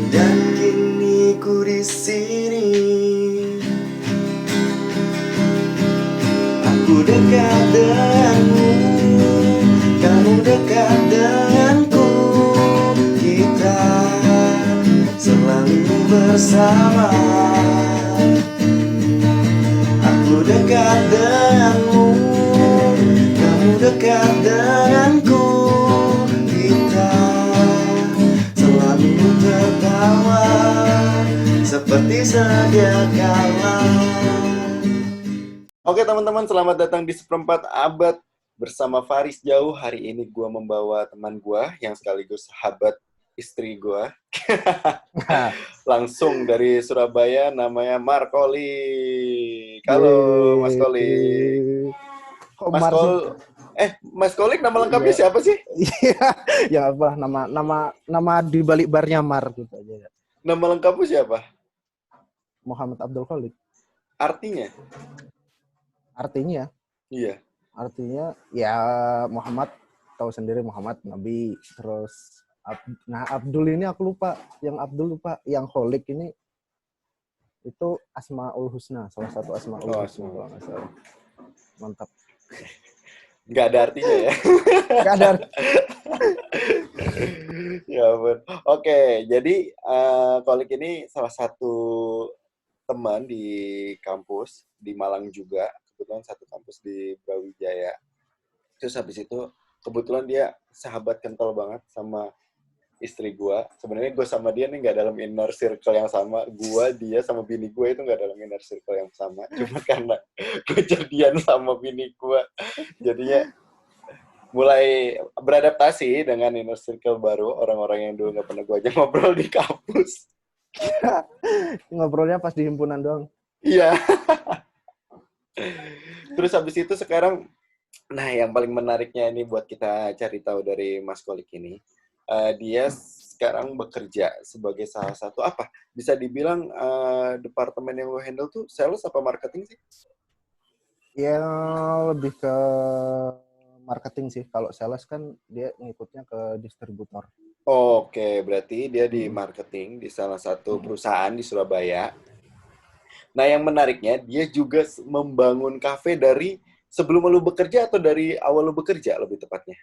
Dan kini ku di sini, aku dekat denganmu, kamu dekat denganku. Kita selalu bersama. Aku dekat denganmu, kamu dekat denganku. Kita selalu tertawa seperti sedia kala. Oke teman-teman, selamat datang di Seperempat Abad bersama Faris Jauh. Hari ini gue membawa teman gue yang sekaligus sahabat istri gue. Langsung dari Surabaya, namanya Markolik. Halo Mas Kolik. Kok Mas Mars sih? Mas Kolik nama lengkapnya Iya. siapa sih? Iya, ya apa nama di balik barnya Mar gitu aja ya. Nama lengkapmu siapa? Muhammad Abdul Khalik. Artinya? Artinya ya Muhammad, tahu sendiri Muhammad Nabi, terus Abdul ini aku lupa, yang Khalik ini itu Asmaul Husna, salah satu Asmaul Husna kalau nggak salah. Mantap. Nggak ada artinya ya? Nggak ada. Ya ampun. Oke, jadi Kolik ini salah satu teman di kampus di Malang juga. Kebetulan satu kampus di Brawijaya. Terus habis itu kebetulan dia sahabat kental banget sama istri gue. Sebenarnya gue sama dia nih nggak dalam inner circle yang sama. Gue, dia sama bini gue itu nggak dalam inner circle yang sama. Cuma karena gue jadian sama bini gue, jadinya mulai beradaptasi dengan inner circle baru, orang-orang yang dulu nggak pernah gue ajak ngobrol di kampus. Ngobrolnya pas di himpunan doang. Iya. Terus habis itu sekarang, nah yang paling menariknya ini buat kita cari tahu dari Mas Kolik ini, dia sekarang bekerja sebagai salah satu apa? Bisa dibilang departemen yang lo handle tuh sales apa marketing sih? Ya lebih ke marketing sih. Kalau sales kan dia ngikutnya ke distributor. Oke, berarti dia di marketing di salah satu perusahaan di Surabaya. Nah, yang menariknya dia juga membangun kafe dari sebelum lu bekerja atau dari awal lu bekerja lebih tepatnya?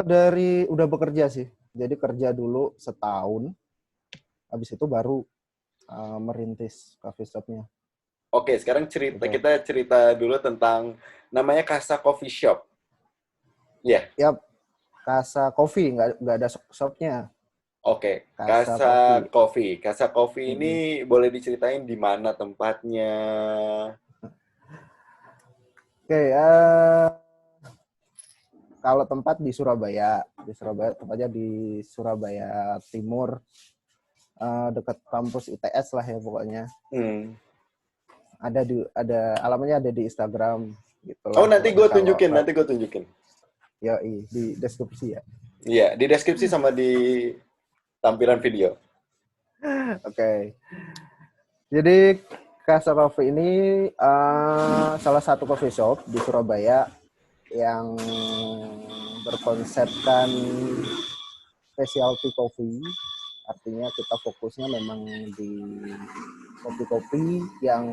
Dari udah bekerja sih. Jadi kerja dulu setahun, habis itu baru merintis coffee shop-nya. Oke, sekarang Gitu. kita cerita dulu tentang namanya Casa Coffee Shop. Iya. Ya, Casa Coffee, nggak ada shop-nya. Oke, Casa Casa Coffee. Coffee. Casa Coffee ini boleh diceritain di mana tempatnya? Oke, kalau tempat di Surabaya, tempatnya di Surabaya Timur, dekat kampus ITS lah ya pokoknya. Ada alamatnya, ada di Instagram gitulah. Oh, nanti gue tunjukin, Ya, di deskripsi ya. Iya, di deskripsi sama di tampilan video. Oke. Jadi Casa Coffee ini salah satu coffee shop di Surabaya yang berkonsepkan specialty coffee. Artinya kita fokusnya memang di kopi-kopi yang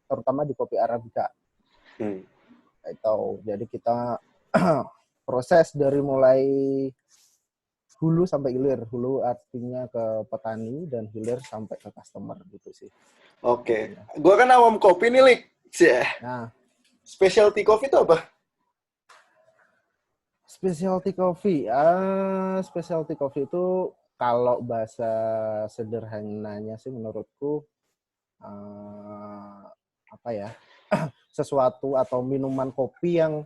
terutama di kopi Arabica. Jadi kita proses dari mulai hulu sampai hilir. Hulu artinya ke petani dan hilir sampai ke customer gitu sih. Oke. Gua kan awam kopi nih, Lik. Nah, specialty coffee itu apa? Specialty coffee itu kalau bahasa sederhananya sih menurutku apa ya? Sesuatu atau minuman kopi yang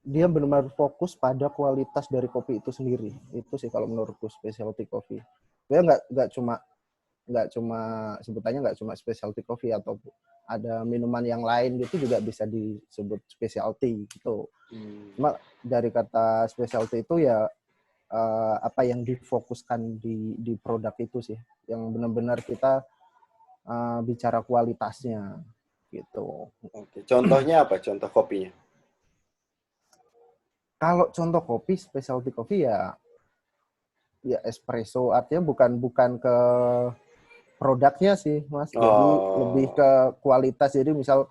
dia benar-benar fokus pada kualitas dari kopi itu sendiri. Itu sih kalau menurutku specialty coffee. Dia nggak cuma sebutannya nggak cuma specialty coffee, atau ada minuman yang lain gitu juga bisa disebut specialty gitu. Cuma dari kata specialty itu ya apa yang difokuskan di produk itu sih, yang benar-benar kita bicara kualitasnya gitu. Oke. Contohnya apa? Contoh kopinya? Kalau contoh kopi, specialty coffee ya espresso, artinya bukan ke produknya sih, Mas. Jadi lebih Oh. ke kualitas. Jadi misal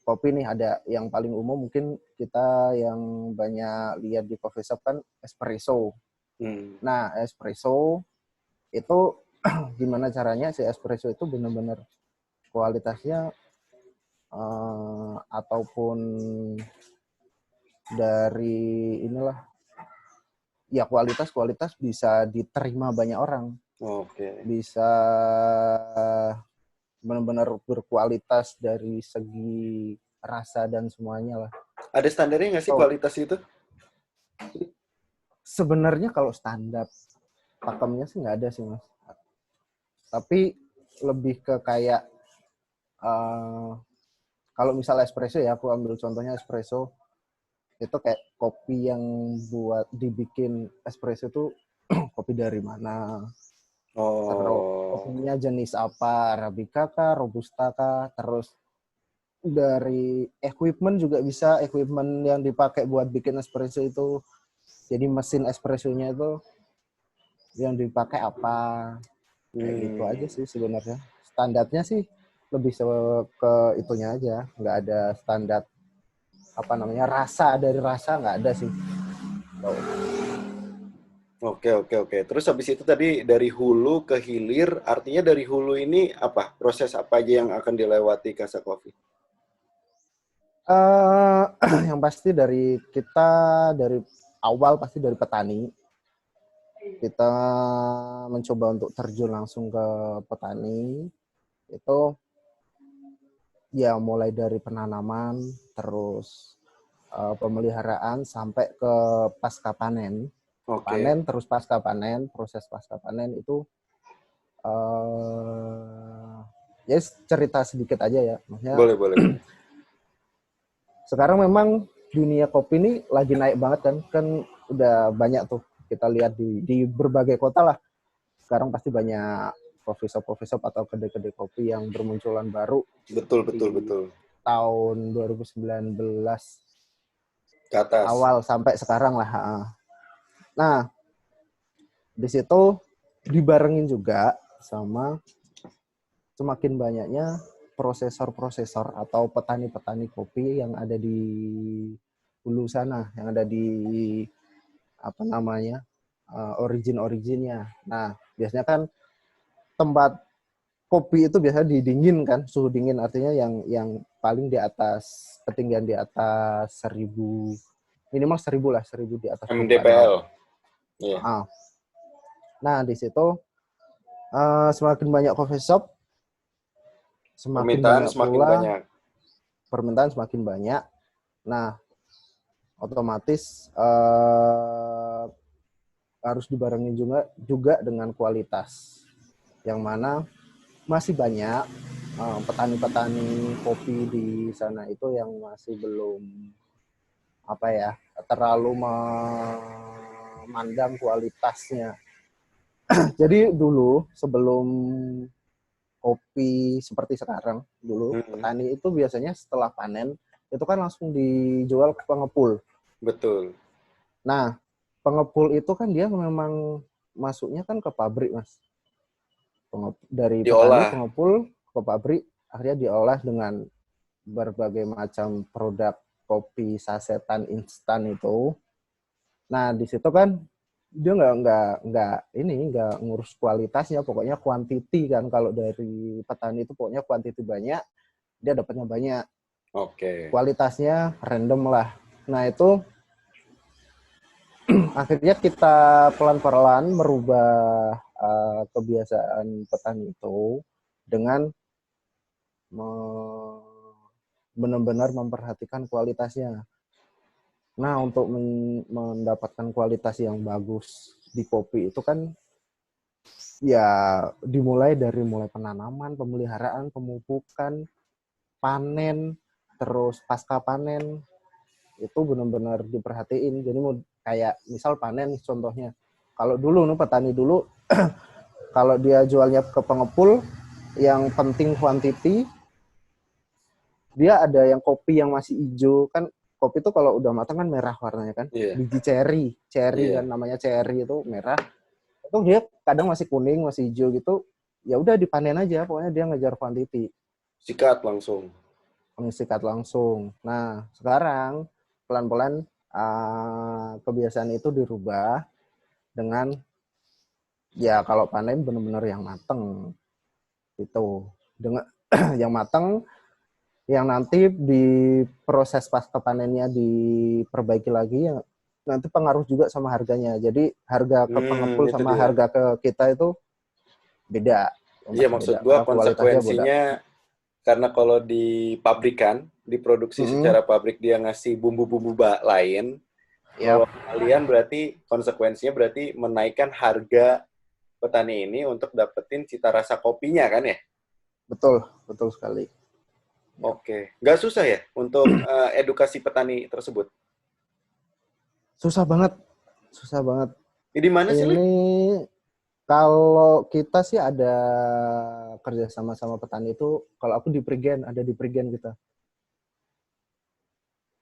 kopi nih ada yang paling umum mungkin kita yang banyak lihat di coffee shop kan espresso. Hmm. Nah, espresso itu gimana caranya si espresso itu benar-benar kualitasnya ataupun dari inilah ya kualitas bisa diterima banyak orang, Oke. bisa benar-benar berkualitas dari segi rasa dan semuanya lah. Ada standarnya nggak sih So, kualitas itu? sebenarnya kalau standar pakemnya sih nggak ada sih mas, tapi lebih ke kayak uh, kalau misalnya espresso ya, aku ambil contohnya espresso itu kayak kopi yang buat dibikin espresso itu kopi dari mana, terus Oh. kopinya jenis apa, arabica kah, robusta kah, terus dari equipment juga bisa, equipment yang dipakai buat bikin espresso itu, jadi mesin espressonya itu yang dipakai apa, kayak gitu aja Hmm. sih sebenarnya. Standarnya sih lebih ke itunya aja, nggak ada standar apa namanya rasa, dari rasa nggak ada sih. So, Oke, oke, oke. Terus habis itu tadi dari hulu ke hilir, artinya dari hulu ini apa? Proses apa aja yang akan dilewati Casa Coffee? yang pasti dari kita dari awal pasti dari petani kita mencoba untuk terjun langsung ke petani itu ya mulai dari penanaman terus pemeliharaan sampai ke pasca panen. Oke, Panen terus pasca panen, proses pasca panen itu uh, ya cerita sedikit aja ya. Maksudnya boleh, boleh, boleh. sekarang memang dunia kopi ini lagi naik banget kan. Kan udah banyak tuh kita lihat di berbagai kota lah. Sekarang pasti banyak coffee shop atau kedai-kedai kopi yang bermunculan baru Betul, betul, di betul. tahun 2019 Ke atas. awal sampai sekarang lah. Nah, di situ dibarengin juga sama semakin banyaknya prosesor-prosesor atau petani-petani kopi yang ada di hulu sana, yang ada di apa namanya origin-originnya. Nah, biasanya kan tempat kopi itu biasanya didingin kan, suhu dingin artinya yang paling di atas ketinggian di atas 1000 minimal 1000 lah, 1000 di atas permukaan laut. MDPL. Iya. Nah, di situ semakin banyak coffee shop, semakin Permintaan banyak semakin pula banyak. permintaan semakin banyak. Nah, otomatis harus dibarengin juga dengan kualitas. Yang mana masih banyak petani-petani kopi di sana itu yang masih belum apa ya terlalu memandang kualitasnya. Jadi dulu sebelum kopi seperti sekarang, dulu Hmm, petani itu biasanya setelah panen itu kan langsung dijual ke pengepul. betul. Nah, pengepul itu kan dia memang masuknya kan ke pabrik, Mas. Dari petani Diolah. pengepul ke pabrik akhirnya diolah dengan berbagai macam produk kopi sasetan instan itu. Nah, di situ kan dia nggak ngurus kualitasnya, pokoknya kuantiti kan. Kalau dari petani itu pokoknya kuantiti banyak, dia dapatnya banyak. Oke. Kualitasnya random lah. Nah, itu akhirnya kita pelan-pelan merubah kebiasaan petani itu dengan benar-benar memperhatikan kualitasnya. Nah, untuk mendapatkan kualitas yang bagus di kopi itu kan ya mulai penanaman, pemeliharaan, pemupukan, panen, terus pasca panen itu benar-benar diperhatiin. Jadi kayak misal panen contohnya. Kalau dulu nih petani dulu kalau dia jualnya ke pengepul yang penting kuantiti, dia ada yang kopi yang masih hijau kan kopi itu kalau udah matang kan merah warnanya kan. Iya. Biji cherry Iya. kan namanya cherry itu merah. Itu dia kadang masih kuning, masih hijau gitu. Ya udah dipanen aja, pokoknya dia ngejar quantity. Sikat langsung. Mensikat langsung. Nah, sekarang pelan-pelan kebiasaan itu dirubah dengan ya kalau panen benar-benar yang mateng gitu. Dengan yang mateng yang nanti di proses pasca panennya diperbaiki lagi ya nanti pengaruh juga sama harganya. Jadi harga ke pengepul Itu sama dia. harga ke kita itu beda. Iya, Pasti maksud beda gua karena kualitasnya beda. konsekuensinya karena kalau di pabrikan, diproduksi Mm-hmm. secara pabrik dia ngasih bumbu-bumbu lain, Yap, kalau kalian berarti konsekuensinya berarti menaikkan harga petani ini untuk dapetin cita rasa kopinya kan ya? betul, betul sekali. Yap. Oke, nggak susah ya untuk edukasi petani tersebut? Susah banget, susah banget. Di mana sih, Lik? Ini kalau kita sih ada kerja sama petani itu, kalau aku di Prigen, ada di Prigen kita.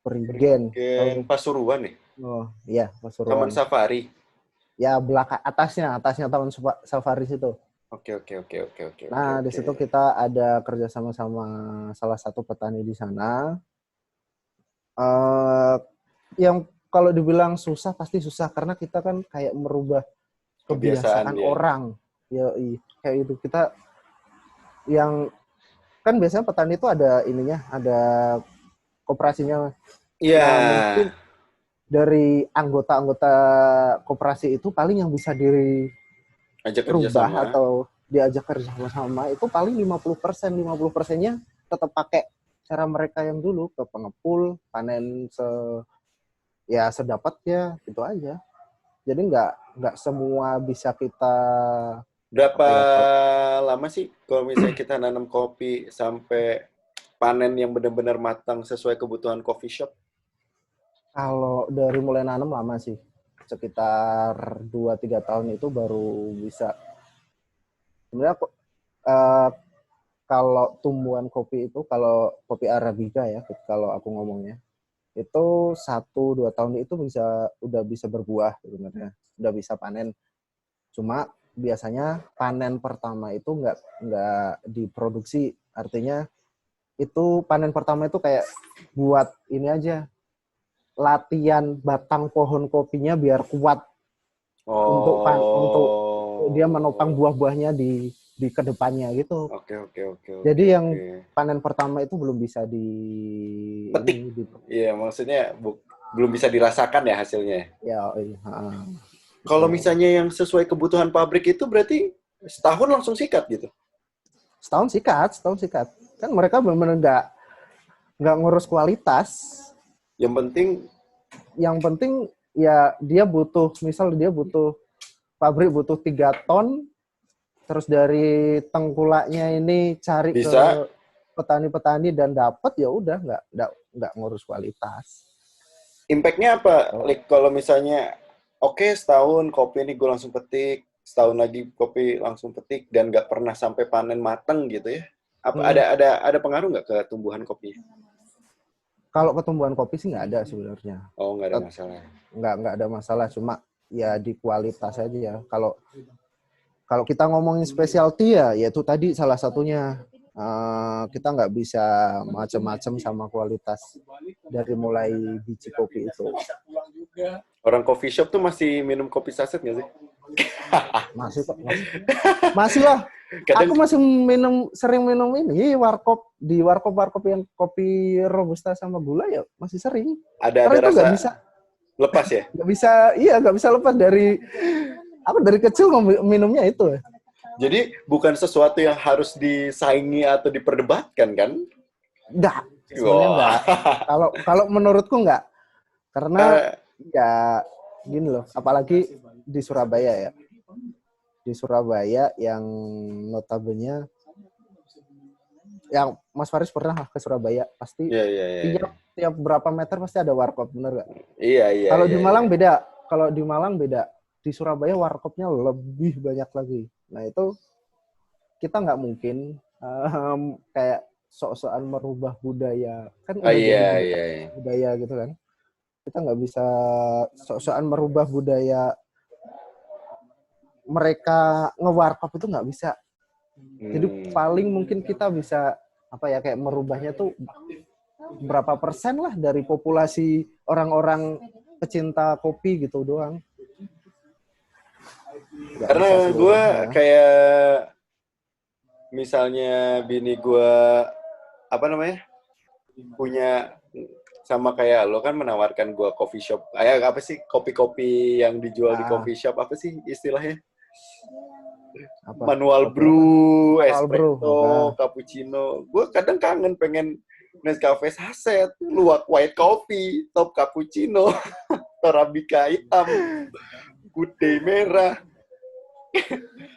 Prigen. Gen Pasuruan nih, Oh, iya, Taman Pasuruan. Safari. Ya, belakang atasnya Taman Safari situ. Oke, oke, oke, oke, oke, oke, Nah, di oke. situ kita ada kerja sama salah satu petani di sana. Uh, yang kalau dibilang susah pasti susah karena kita kan kayak merubah Kebiasaan kebiasaan dia. orang. Ya, kayak itu kita yang kan biasanya petani itu ada ininya, ada koperasinya. Iya. Nah, mungkin dari anggota-anggota koperasi itu paling yang bisa Ajak kerjasama. dirubah atau diajak kerja sama itu paling 50%. 50%-nya tetap pakai cara mereka yang dulu ke pengepul, panen sedapatnya gitu aja. Jadi nggak semua bisa kita Berapa apa ya kalau lama sih kalau misalnya kita nanam kopi sampai panen yang benar-benar matang sesuai kebutuhan coffee shop? kalau dari mulai nanam lama sih sekitar 2-3 tahun itu baru bisa sebenarnya uh, kalau tumbuhan kopi itu kalau kopi arabica ya kalau aku ngomongnya itu 1-2 tahun itu udah bisa berbuah sebenarnya udah bisa panen cuma biasanya panen pertama itu nggak diproduksi artinya itu panen pertama itu kayak buat ini aja latihan batang pohon kopinya biar kuat untuk dia menopang Oh. buah-buahnya di kedepannya gitu. Oke, oke, oke, oke, Jadi yang oke. panen pertama itu belum bisa Petik. Iya, maksudnya belum bisa dirasakan ya hasilnya. ya Kalau gitu. misalnya yang sesuai kebutuhan pabrik itu berarti setahun langsung sikat gitu. Setahun sikat. Kan mereka benar-benar nggak ngurus kualitas. Yang penting ya dia butuh pabrik butuh 3 ton terus dari tengkulaknya ini cari ke bisa petani-petani dan dapat ya udah nggak ngurus kualitas. impact-nya apa, Oh. Like, kalau misalnya oke, setahun kopi ini gue langsung petik, setahun lagi kopi langsung petik dan nggak pernah sampai panen mateng gitu ya? Apa ada pengaruh nggak ke tumbuhan kopi? Kalau pertumbuhan kopi sih nggak ada sebenarnya. Oh, nggak ada masalah. Nggak ada masalah, cuma ya di kualitas aja ya. Kalau kita ngomongin specialty ya itu tadi salah satunya. Kita nggak bisa macam-macam sama kualitas dari mulai biji kopi itu. Orang coffee shop tuh masih minum kopi saset nggak sih? Masih kok, masih lah. Kadang, Aku masih sering minum ini di warkop yang kopi robusta sama gula ya masih sering. ada Karena itu rasa nggak bisa lepas ya? nggak bisa lepas dari aku dari kecil minumnya itu. Jadi bukan sesuatu yang harus disaingi atau diperdebatkan kan? Enggak, sebenarnya enggak. Kalau menurutku enggak. Karena ya gini loh, apalagi di Surabaya ya. Di Surabaya yang notabene yang Mas Faris pernah ke Surabaya pasti Iya. tiap berapa meter pasti ada warkop, bener nggak? Iya. Kalau di Malang beda. Kalau di Malang beda. Di Surabaya warkopnya lebih banyak lagi. Nah itu kita nggak mungkin kayak sok-sokan merubah budaya. Kan Oh udah jadi iya, iya, iya. budaya gitu kan. Kita nggak bisa sok-sokan merubah budaya mereka ngewarkop itu nggak bisa. Jadi paling mungkin kita bisa apa ya kayak merubahnya tuh berapa persen lah dari populasi orang-orang pecinta kopi gitu doang. Nggak Karena bisa gue seluruhnya. kayak misalnya bini gue apa namanya punya sama kayak lo kan menawarkan gue coffee shop apa sih kopi-kopi yang dijual di Ah, coffee shop apa sih istilahnya apa? manual Kopi apa? brew, Manual brew. espresso, cappuccino. Gue kadang kangen pengen Nescafe saset, luwak white coffee, top cappuccino, Arabica hitam, good day merah,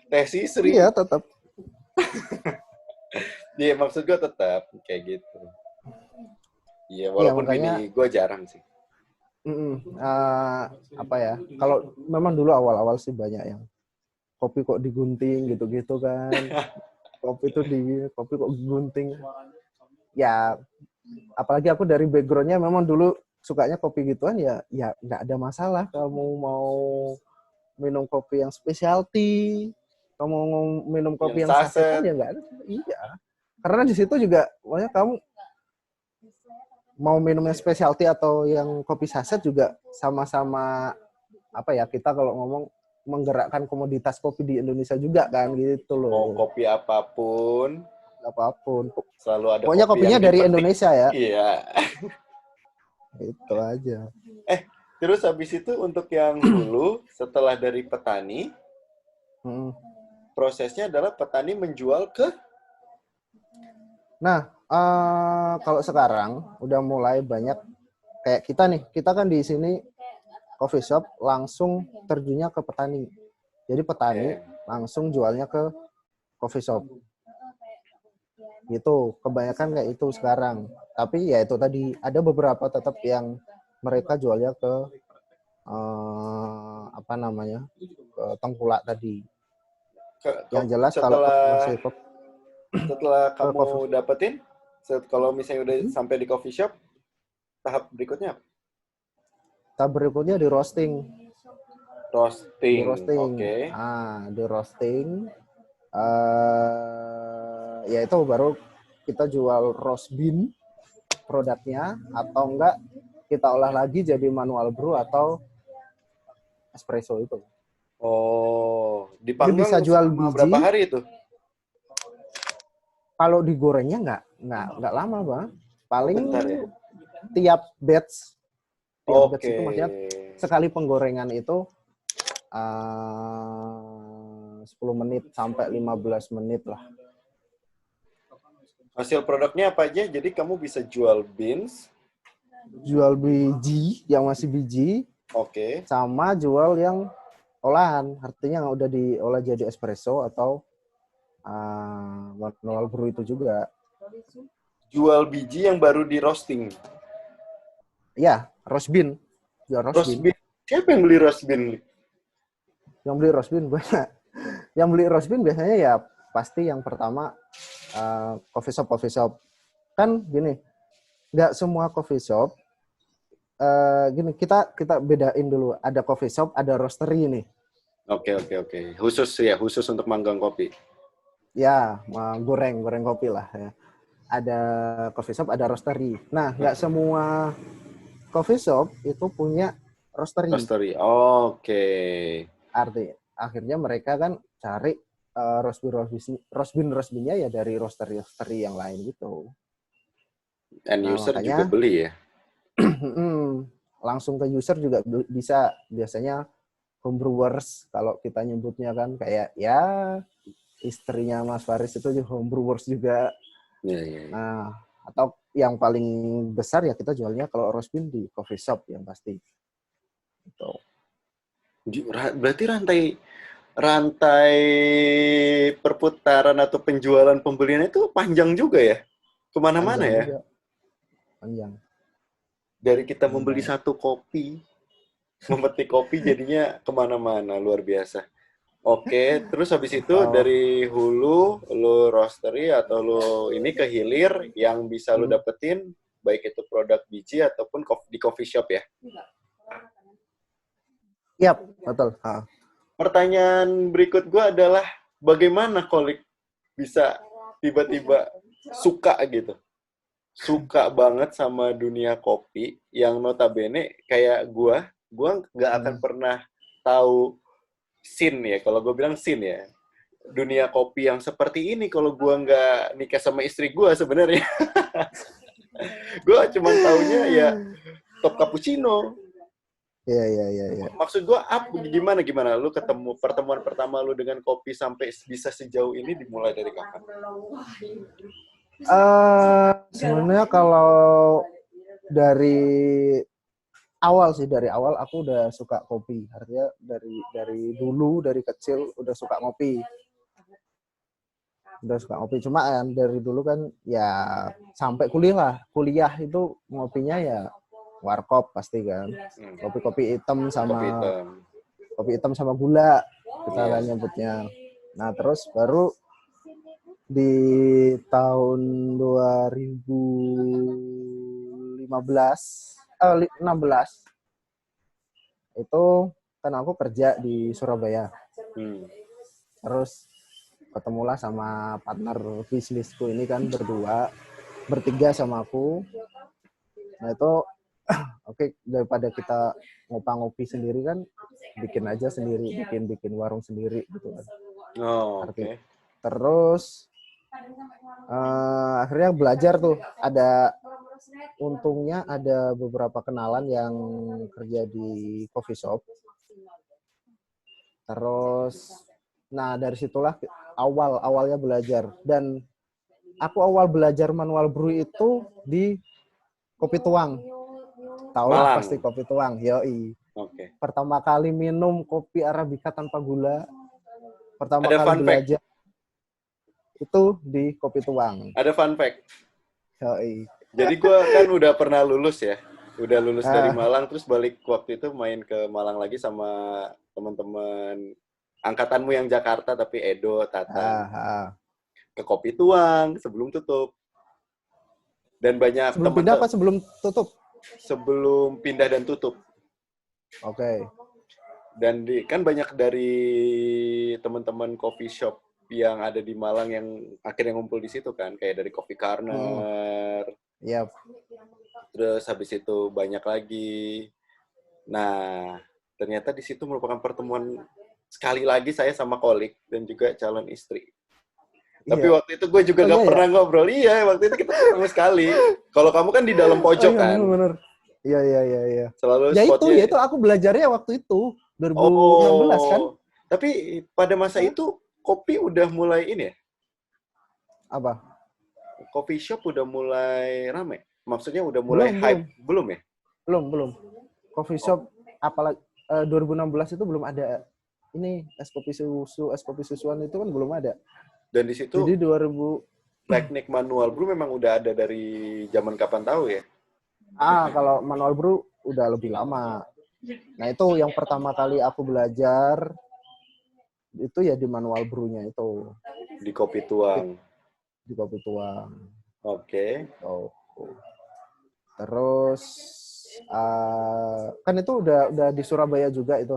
teh sisri. Iya, tetap. Iya, maksud gue tetap kayak gitu. Iya, Iya, walaupun makanya bini gue jarang sih. apa ya? Kalau memang dulu awal-awal sih banyak yang kopi kok digunting gitu-gitu kan. Kopi kok digunting. Ya, apalagi aku dari backgroundnya memang dulu sukanya kopi gituan ya nggak ada masalah kamu mau minum kopi yang specialty, kamu mau minum Yang kopi yang sasetan saset, ya nggak ada. Iya, karena di situ juga pokoknya kamu mau minum yang specialty atau yang kopi saset juga sama-sama apa ya kita kalau ngomong menggerakkan komoditas kopi di Indonesia juga kan gitu mau loh. kopi apapun, Apapun. selalu ada Pokoknya kopi kopinya yang dari dipetik. Indonesia ya. Iya. Itu aja. Terus habis itu untuk yang hulu, setelah dari petani, prosesnya adalah petani menjual ke? Nah, kalau sekarang udah mulai banyak kayak kita nih, kita kan di sini coffee shop langsung terjunnya ke petani. Jadi petani langsung jualnya ke coffee shop. Gitu, kebanyakan kayak itu sekarang. Tapi ya itu tadi ada beberapa tetap yang mereka jualnya ke apa namanya? Ke tengkulak tadi. Yang jelas kalau masih setelah ke kamu coffee dapetin, kalau misalnya udah sampai di coffee shop, tahap berikutnya apa? tahap berikutnya di roasting. Di Roasting, roasting. oke. Di roasting. Ya itu baru kita jual roast bean produknya atau enggak kita olah lagi jadi manual brew atau espresso itu. Oh, Jadi bisa dipanggang jual selama berapa biji. hari itu? Kalau digorengnya nggak lama bang. Paling Bentar ya. tiap batch Oke. itu maksudnya sekali penggorengan itu 10 menit sampai 15 menit lah. Hasil produknya apa aja? Jadi kamu bisa jual beans. Jual biji yang masih biji. Oke. Sama jual yang olahan. Artinya yang udah diolah jadi espresso atau manual brew itu juga. Jual biji yang baru di roasting. Iya, roast bean. Jual roast bean. Siapa yang beli roast bean? Yang beli roast bean banyak. Yang beli roast bean biasanya ya pasti yang pertama coffee shop. Kan gini, nggak semua coffee shop gini kita bedain dulu. Ada coffee shop, ada roastery nih. Oke. Khusus untuk manggang kopi. Ya, goreng kopi lah ya. Ada coffee shop, ada roastery. Nah, nggak semua coffee shop itu punya roastery. Oke. Akhirnya mereka kan cari roast bean-nya ya dari roastery yang lain gitu. And user makanya, juga beli ya? Langsung ke user juga bisa. Biasanya homebrewers kalau kita nyebutnya kan kayak ya istrinya Mas Faris itu juga homebrewers juga. Ya. Nah, atau yang paling besar ya kita jualnya kalau roast bean di coffee shop yang pasti. Gitu. Berarti rantai perputaran atau penjualan pembelian itu panjang juga ya? Kemana-mana ya? Juga. Panjang. Dari kita membeli satu kopi, memetik kopi jadinya kemana-mana, luar biasa. Oke, terus habis itu Oh, dari hulu, lu roastery atau lu ini ke hilir yang bisa lu hmm. dapetin, baik itu produk biji ataupun di coffee shop ya. Yap, betul. Pertanyaan berikut gua adalah, bagaimana Kolik bisa tiba-tiba suka gitu? Suka banget sama dunia kopi yang notabene kayak gua nggak akan Hmm. pernah tahu scene ya, kalau gue bilang scene ya, dunia kopi yang seperti ini kalau gua nggak nikah sama istri gua sebenarnya. Gua cuman taunya ya top cappuccino. Iya, iya, iya, iya. Maksud gua gimana gimana lu ketemu pertemuan pertama lu dengan kopi sampai bisa sejauh ini dimulai dari kapan? Sebenarnya kalau dari awal sih, dari awal aku udah suka kopi. Artinya dari dulu, dari kecil udah suka ngopi. Udah suka ngopi. Cuma kan dari dulu kan ya sampai kuliah lah. Kuliah itu ngopinya ya warkop pasti kan. Hmm, Kopi-kopi hitam kopi sama hitam. gula kita Iya. lah nyebutnya. Nah, terus baru di tahun 2015 16 itu kan aku kerja di Surabaya. Hmm. Terus ketemulah sama partner bisnisku ini kan bertiga sama aku. Nah itu oke, daripada kita ngopi sendiri kan bikin aja sendiri, bikin warung sendiri gitu kan. Oh, Arti oke. terus akhirnya belajar tuh, untungnya ada beberapa kenalan yang kerja di coffee shop. Terus nah dari situlah awalnya belajar, dan aku awal belajar manual brew itu di Kopi Tuang. Tahu lah pasti Malang. Kopi Tuang. Yoi. Oke. Pertama kali minum kopi Arabica tanpa gula, pertama Ada kali fun fact. belajar itu di Kopi Tuang. Ada fun fact. Yoi. Jadi gua kan udah pernah lulus ya. Udah lulus dari Ah, Malang terus balik waktu itu main ke Malang lagi sama teman-teman angkatanmu yang Jakarta tapi Edo, Tatang. ah, ah. Ke Kopi Tuang sebelum tutup. Dan banyak Sebelum pindah teman-teman apa sebelum tutup? sebelum pindah dan tutup. Oke. Dan kan banyak dari teman-teman coffee shop yang ada di Malang yang akhirnya ngumpul di situ kan, kayak dari Coffee Hmm. Corner, Yap. terus habis itu banyak lagi. Nah, ternyata di situ merupakan pertemuan sekali lagi saya sama kolik dan juga calon istri. Tapi Iya. waktu itu gue juga Oh gak iya ya. pernah ngobrol. Iya, waktu itu kita ketemu sekali. Kalau kamu kan di dalam Oh pojok iya, kan, benar-benar. Iya, iya, iya, iya. selalu Ya spotnya. itu aku belajarnya waktu itu 2016 kan? Oh, tapi pada masa Hah? itu kopi udah mulai ini ya? Apa? Coffee shop udah mulai rame? Maksudnya udah mulai Belum, belum. hype? Belum ya? Belum. Coffee Oh, shop apalagi 2016 itu belum ada ini es kopi susuan itu kan belum ada. dan di situ Jadi 2000 teknik manual brew memang udah ada dari zaman kapan tahu ya? kalau manual brew udah lebih lama. Nah, itu yang pertama kali aku belajar itu ya di manual brew-nya itu Di kopi tuang. di kopi tuang. Oke. Oh. Terus kan itu udah di Surabaya juga itu.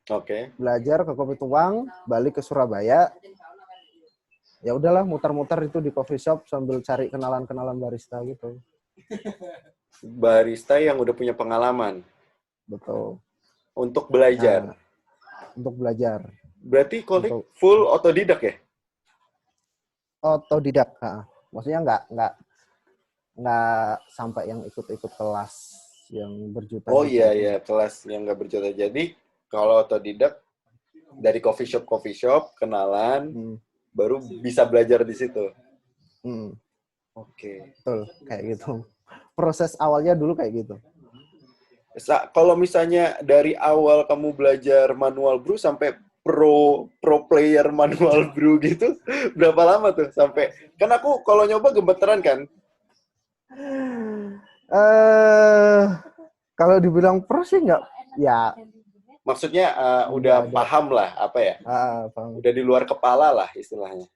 Oke. Belajar ke Kopi Tuang, balik ke Surabaya. Ya udahlah muter-muter itu di coffee shop sambil cari kenalan-kenalan barista gitu. Barista yang udah punya pengalaman Betul. untuk belajar. Nah, untuk belajar. Berarti kolik Untuk full otodidak ya? otodidak. Maksudnya nggak sampai yang ikut-ikut kelas yang Oh berjuta-juta iya itu ya, enggak. kelas yang nggak berjodoh. Jadi kalau otodidak dari coffee shop kenalan, Hmm, baru bisa belajar di situ. hmm, Oke. betul, kayak gitu. Proses awalnya dulu kayak gitu. Kalau misalnya dari awal kamu belajar manual brew sampai pro player manual brew gitu, berapa lama tuh sampai? Kan aku kalau nyoba gemeteran kan. eh Kalau dibilang pro sih nggak, ya Maksudnya Nggak udah ada. paham lah, apa ya? Paham. Udah di luar kepala lah istilahnya.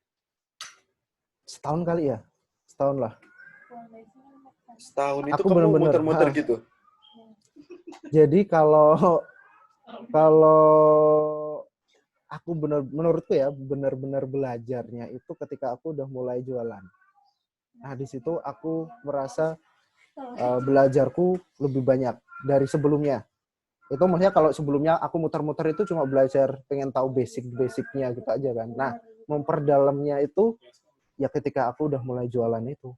Setahun kali ya, setahun lah. Setahun itu Aku kamu bener-bener. muter-muter gitu? Jadi kalau kalau aku menurutku ya benar-benar belajarnya itu ketika aku udah mulai jualan. Nah di situ aku merasa belajarku lebih banyak dari sebelumnya. Itu maksudnya kalau sebelumnya aku muter-muter itu cuma belajar pengen tahu basic-basicnya gitu aja kan. Nah memperdalamnya itu ya ketika aku udah mulai jualan itu.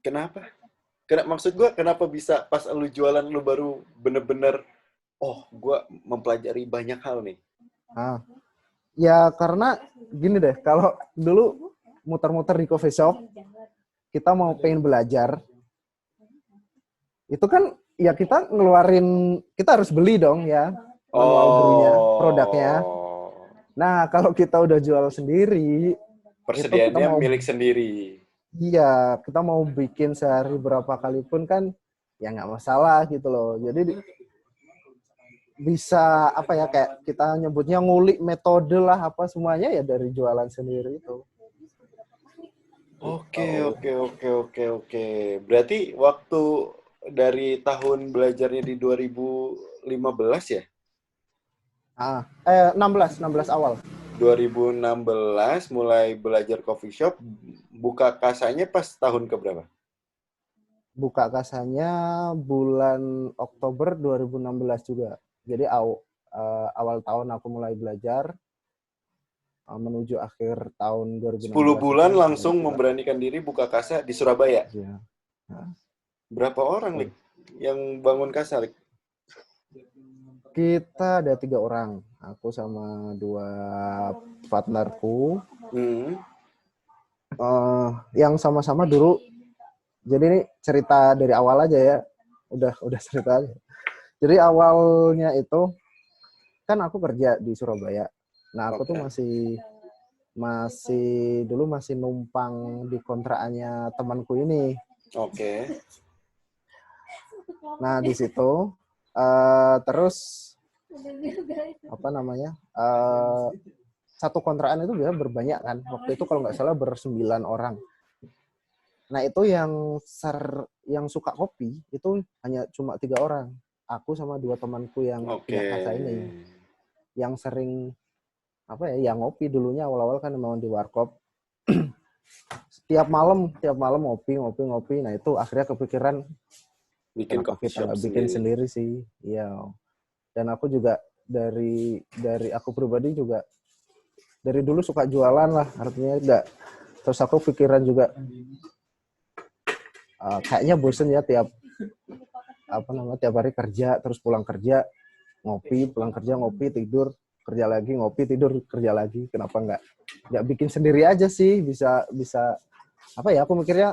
Kenapa? Maksud gue, kenapa bisa pas lu jualan lu baru bener-bener, oh, gue mempelajari banyak hal nih. Nah, ya karena gini deh, kalau dulu muter-muter di coffee shop, kita mau pengen belajar, itu kan ya kita ngeluarin, kita harus beli dong ya, manual brew-nya, produknya. Oh, Nah, kalau kita udah jual sendiri, itu kita persediaannya mau, milik sendiri. iya, kita mau bikin sehari berapa kali pun kan, ya nggak masalah gitu loh. Jadi bisa apa ya kayak kita nyebutnya ngulik metode lah apa semuanya ya dari jualan sendiri itu. Oke, Gitu. oke, oke, oke, oke. Berarti waktu dari tahun belajarnya di 2015 ya? 16 awal. 2016 mulai belajar coffee shop, buka kasanya pas tahun keberapa? Buka kasanya bulan Oktober 2016 juga. Jadi awal tahun aku mulai belajar menuju akhir tahun 10 2016 itu bulan langsung buka. memberanikan diri buka kasa di Surabaya. Ya. Nah, Berapa orang, Lik, yang bangun kasa, Lik? kita ada 3 orang. Aku sama 2 partnerku. Yang sama-sama dulu. Jadi ini cerita dari awal aja ya. Udah cerita aja. Jadi awalnya itu kan aku kerja di Surabaya. Nah, aku tuh masih numpang di kontrakannya temanku ini. Oke. Nah, di situ terus apa namanya? Satu kontrakan itu biasanya berbanyak kan. Waktu itu kalau nggak salah 9 orang. Nah, itu yang suka kopi itu hanya cuma 3 orang. Aku sama 2 temanku yang punya kasa ini. Yang sering apa ya, yang ngopi dulunya awal-awal kan memang di warkop. Tiap malam ngopi. Nah, itu akhirnya kepikiran Bikin kenapa coffee kita shop nggak bikin sendiri sih. Iya. Dan aku juga dari aku pribadi juga dari dulu suka jualan lah, artinya enggak. Terus aku pikiran juga kayaknya bosen ya tiap hari kerja, terus pulang kerja ngopi, tidur, kerja lagi, ngopi, tidur, kerja lagi. Kenapa nggak bikin sendiri aja sih? Bisa apa ya? Aku mikirnya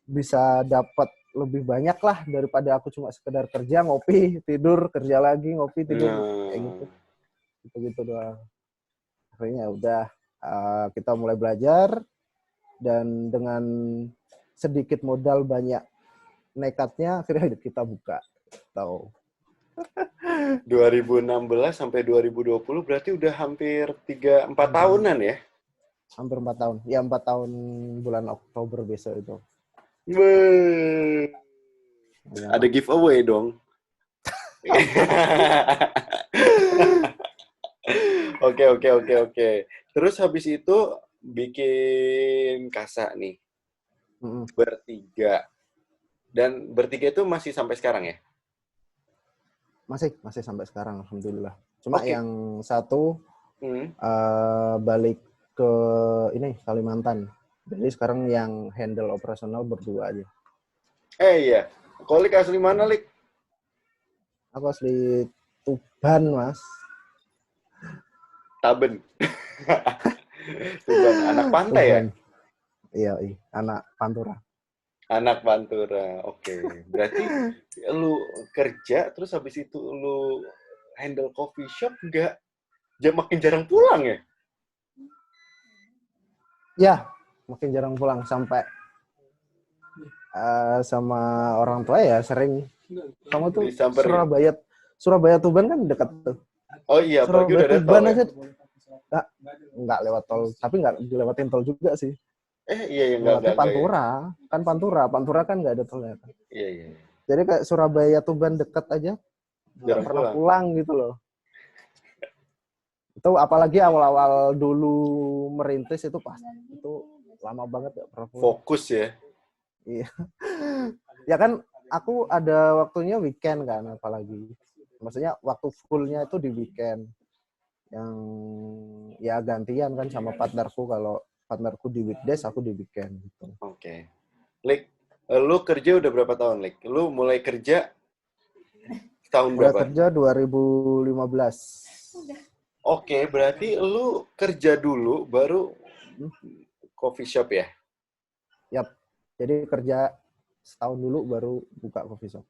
bisa dapat lebih banyak lah daripada aku cuma sekedar kerja, ngopi, tidur, kerja lagi, ngopi, tidur, kayak gitu doang. Akhirnya udah kita mulai belajar dan dengan sedikit modal banyak nekatnya akhirnya kita buka. Tahu. 2016 sampai 2020 berarti udah hampir 3-4 tahunan ya? Hampir 4 tahun. Ya 4 tahun bulan Oktober besok itu. Ya. Ada giveaway dong. Oke. Terus habis itu bikin kasa nih. Bertiga. Dan bertiga itu masih sampai sekarang ya? Masih sampai sekarang, alhamdulillah. Cuma yang satu balik ke ini Kalimantan. Jadi sekarang yang handle operasional berdua aja. Iya. Kolik asli mana, Lik? Aku asli Tuban, Mas. Taben. Tuban, anak pantai Tuban. Ya? Iya, anak Pantura. Anak Pantura, oke. Berarti lu kerja, terus habis itu lu handle coffee shop, makin jarang pulang ya? Ya, makin jarang pulang. Sampai sama orang tua ya sering. Kamu tuh Surabaya Tuban kan dekat tuh. Oh iya, apalagi Surabaya udah ada tol Tuban ya. aja nggak nggak lewat tol, tapi nggak dilewatin tol juga sih. Iya, ya, Lewatnya enggak ya. Pantura kan nggak ada tolnya kan. Iya, iya. Jadi kayak Surabaya Tuban deket aja, nggak Jarang pernah pulang. pulang gitu loh. Itu apalagi awal-awal dulu merintis itu pas itu lama banget nggak pernah pulang. Fokus ya. Iya. Ya kan aku ada waktunya weekend kan, apalagi. Maksudnya waktu fullnya itu di weekend. Yang ya gantian kan sama partnerku, kalau partnerku di weekdays, aku di weekend gitu. Oke. Lik, lu kerja udah berapa tahun, Lik? Lu mulai kerja tahun Mulai berapa? kerja 2015. Oke, berarti lu kerja dulu baru coffee shop ya? Yap. Jadi kerja setahun dulu baru buka coffee shop.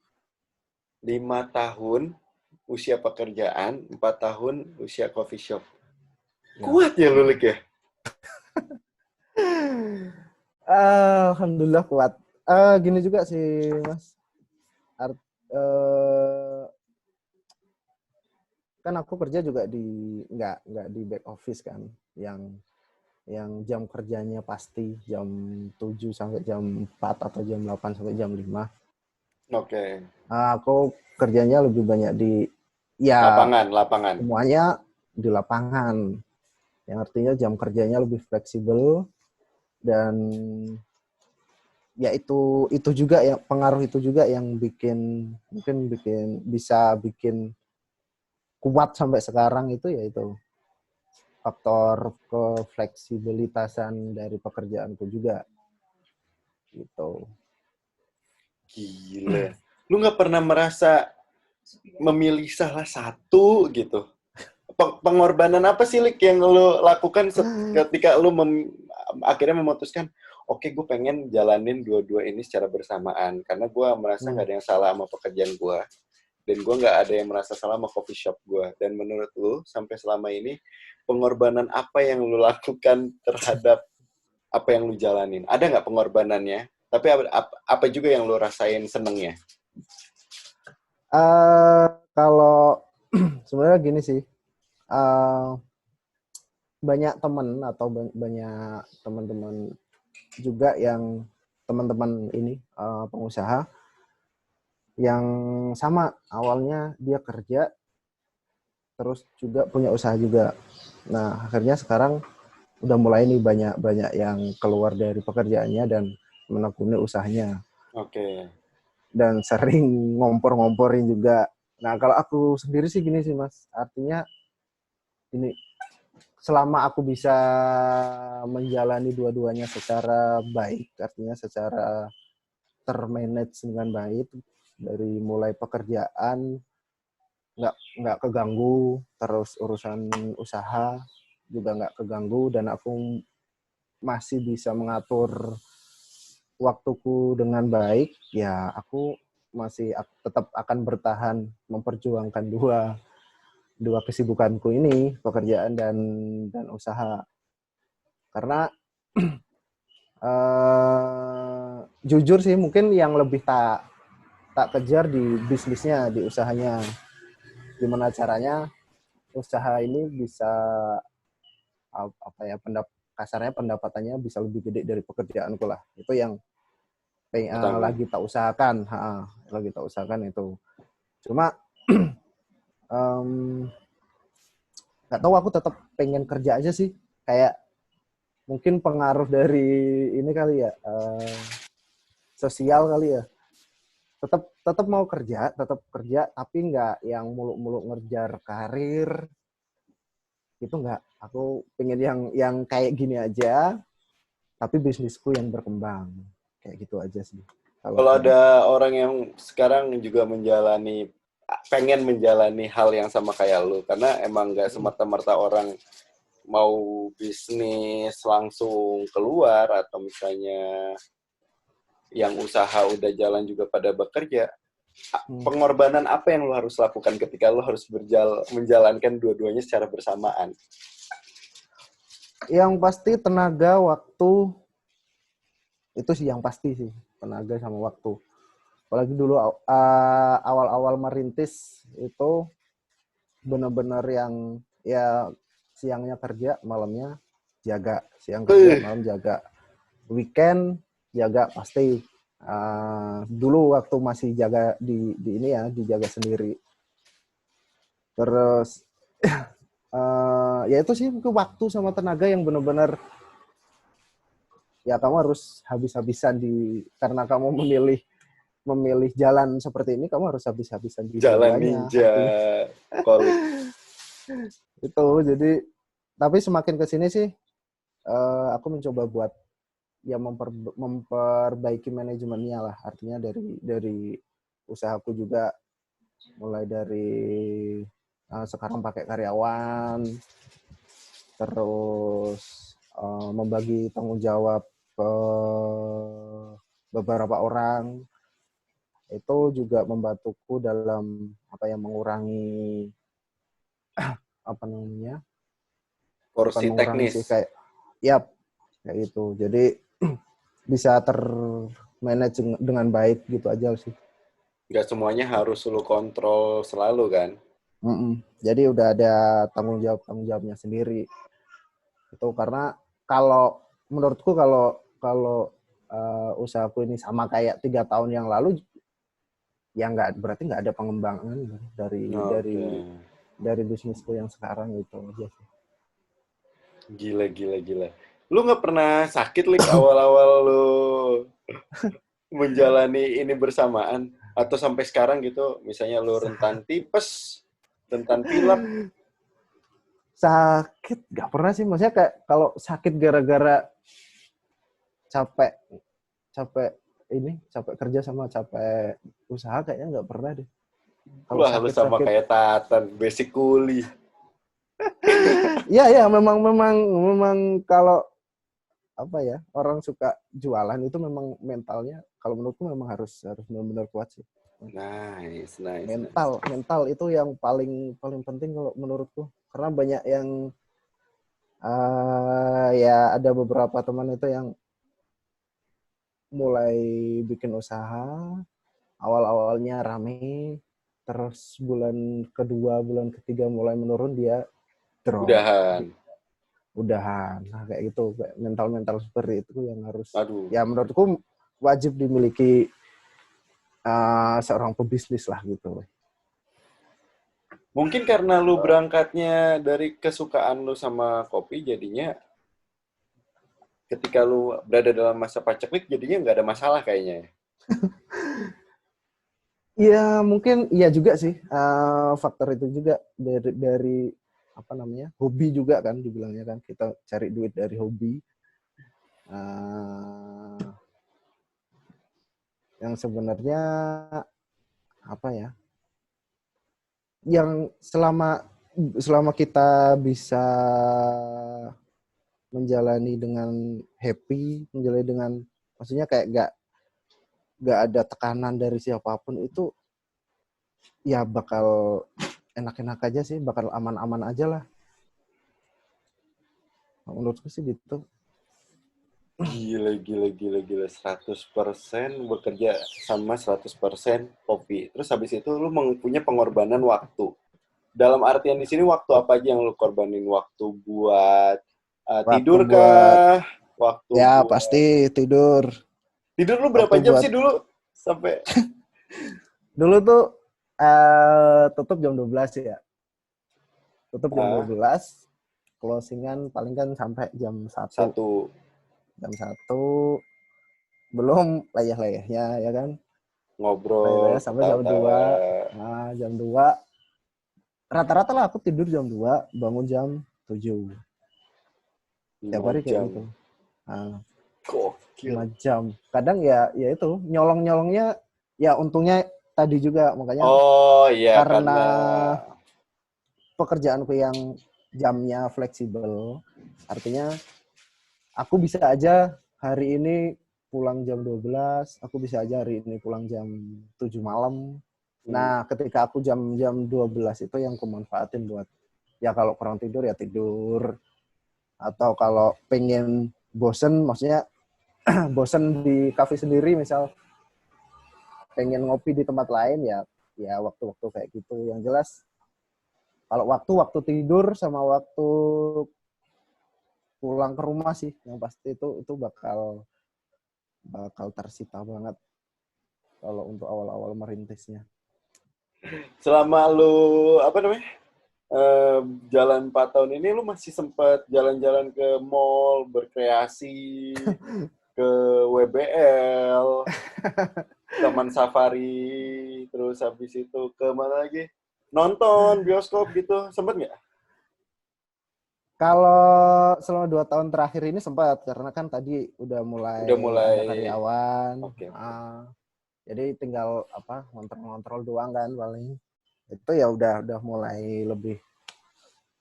5 tahun usia pekerjaan, 4 tahun usia coffee shop. Ya. Kuat ya lu, Lik ya? Alhamdulillah kuat. Gini juga sih, Mas. Art, eh, kan aku kerja juga di nggak di back office kan, yang jam kerjanya pasti jam 7 sampai jam 4 atau jam 8 sampai jam 5. Oke. Aku kerjanya lebih banyak di ya Lapangan. semuanya di lapangan. Yang artinya jam kerjanya lebih fleksibel, dan ya itu juga yang pengaruh, itu juga yang mungkin bisa bikin kuat sampai sekarang, itu yaitu faktor kefleksibilitasan dari pekerjaanku juga gitu. Gila. Lu nggak pernah merasa memilih salah satu gitu? Pengorbanan apa sih, Lik, yang lu lakukan ketika lu akhirnya memutuskan, oke, gue pengen jalanin dua-dua ini secara bersamaan. Karena gue merasa nggak ada yang salah sama pekerjaan gue. Dan gue nggak ada yang merasa salah sama coffee shop gue. Dan menurut lu, sampai selama ini, pengorbanan apa yang lu lakukan terhadap apa yang lu jalanin? Ada nggak pengorbanannya? Tapi apa juga yang lu rasain senengnya? Kalau sebenarnya gini sih, banyak teman atau banyak teman-teman juga yang teman-teman ini pengusaha yang sama, awalnya dia kerja terus juga punya usaha juga. Nah, akhirnya sekarang udah mulai nih banyak yang keluar dari pekerjaannya dan menekuni usahanya. Oke. Dan sering ngompor-ngomporin juga. Nah, kalau aku sendiri sih gini sih, Mas. Artinya ini, selama aku bisa menjalani dua-duanya secara baik, artinya secara termanage dengan baik, dari mulai pekerjaan nggak keganggu, terus urusan usaha juga nggak keganggu, dan aku masih bisa mengatur waktuku dengan baik, ya aku masih tetap akan bertahan memperjuangkan dua kesibukanku ini, pekerjaan dan usaha. Karena jujur sih, mungkin yang lebih tak kejar di bisnisnya, di usahanya. Gimana caranya usaha ini bisa apa ya, kasarnya pendapatannya bisa lebih gede dari pekerjaanku lah. Itu yang Pertama. lagi tak usahakan, lagi tak usahakan itu. Cuma nggak tahu, aku tetap pengen kerja aja sih. Kayak mungkin pengaruh dari ini kali ya, sosial kali ya. Tetap mau kerja, tapi nggak yang muluk-muluk ngejar karir. Itu nggak. Aku pengen yang kayak gini aja, tapi bisnisku yang berkembang. Kayak gitu aja sih. Kalau Kalau aku. ada orang yang sekarang juga pengen menjalani hal yang sama kayak lu, karena emang nggak semerta-merta orang mau bisnis langsung keluar, atau misalnya yang usaha udah jalan juga pada bekerja. Pengorbanan apa yang lu harus lakukan ketika lu harus menjalankan dua-duanya secara bersamaan? Yang pasti tenaga, waktu, itu sih yang pasti sih. Tenaga sama waktu. Apalagi dulu awal-awal merintis itu benar-benar yang ya siangnya kerja, malamnya jaga, siang kerja, malam jaga, weekend jaga pasti. Dulu waktu masih jaga di ini ya, dijaga sendiri. Terus ya itu sih itu waktu sama tenaga yang benar-benar ya kamu harus habis-habisan karena kamu memilih jalan seperti ini, kamu harus habis-habisan di Jalan dua-duanya. ninja, kolik. Itu jadi tapi semakin ke sini sih aku mencoba buat ya memperbaiki manajemennya lah, artinya dari usahaku juga, mulai dari sekarang pakai karyawan, terus membagi tanggung jawab ke beberapa orang, itu juga membantuku dalam mengurangi apa namanya, bukan Porsi mengurangi teknis. sih, kayak itu. Jadi bisa termanage dengan baik gitu aja sih. Nggak semuanya harus lu kontrol selalu kan? Jadi udah ada tanggung jawabnya sendiri. Itu karena kalau menurutku kalau usahaku ini sama kayak 3 tahun yang lalu, ya berarti nggak ada pengembangan dari bisnisku yang sekarang itu aja sih. Gila. Lu nggak pernah sakit, Lik, awal-awal lu menjalani ini bersamaan? Atau sampai sekarang gitu, misalnya lu rentan tipes, rentan pilek? Sakit nggak pernah sih, maksudnya kayak kalau sakit gara-gara capek kerja sama capek usaha kayaknya nggak pernah deh. Kalau Wah, lu sama sakit-sakit, kayak Tatan, basic kuli. ya memang kalau orang suka jualan itu memang mentalnya, kalau menurutku memang harus benar-benar kuat sih. Nice. Mental itu yang paling penting kalau menurutku, karena banyak yang ya ada beberapa teman itu yang mulai bikin usaha, awal-awalnya rame, terus bulan kedua, bulan ketiga mulai menurun, dia drop. Udahan. Nah, kayak gitu, kayak mental seperti itu yang harus, ya menurutku wajib dimiliki seorang pebisnis lah gitu. Mungkin karena lu berangkatnya dari kesukaan lu sama kopi, jadinya ketika lu berada dalam masa paceklik, jadinya nggak ada masalah kayaknya. Ya mungkin iya juga sih, faktor itu juga dari hobi juga kan dibilangnya kan, kita cari duit dari hobi. Yang sebenarnya yang selama kita bisa menjalani dengan happy, menjalani dengan, maksudnya kayak nggak ada tekanan dari siapapun, itu ya bakal enak-enak aja sih, bakal aman-aman aja lah. Menurutku sih gitu. Gila. 100% bekerja sama 100% kopi. Terus habis itu lu punya pengorbanan waktu. Dalam artian di sini waktu apa aja yang lu korbanin? Waktu buat tidur kah? Waktu ya buat... pasti tidur. Tidur lu berapa jam sih dulu? Sampai dulu tuh tutup jam 12 ya. Tutup jam 12, closingan paling kan sampai jam 1. Jam 1 belum layah-layahnya ya kan. Ngobrol, sampai jam 2. Nah, jam 2 rata-rata lah aku tidur jam 2, bangun jam 7. Tiap hari kayak gitu. Nah, 5 jam. Kadang ya itu nyolong-nyolongnya ya untungnya tadi juga, makanya karena pekerjaanku yang jamnya fleksibel, artinya aku bisa aja hari ini pulang jam 12, aku bisa aja hari ini pulang jam 7 malam. Nah, ketika aku jam 12 itu yang kumanfaatin buat, ya kalau kurang tidur ya tidur. Atau kalau pengen bosen, maksudnya bosen di kafe sendiri misal, pengen ngopi di tempat lain, ya waktu-waktu kayak gitu. Yang jelas Kalau waktu tidur sama waktu pulang ke rumah sih yang pasti itu bakal tersita banget kalau untuk awal-awal merintisnya. Selama lu apa namanya? eh, Jalan 4 tahun ini lu masih sempat jalan-jalan ke mall, berkreasi, ke WBL, Taman Safari, terus habis itu ke mana lagi? Nonton bioskop gitu, sempet nggak? Kalau selama 2 tahun terakhir ini sempat karena kan tadi udah Udah mulai mulai, ada karyawan, oke, oke. jadi tinggal apa ngontrol doang kan paling. Itu ya udah mulai lebih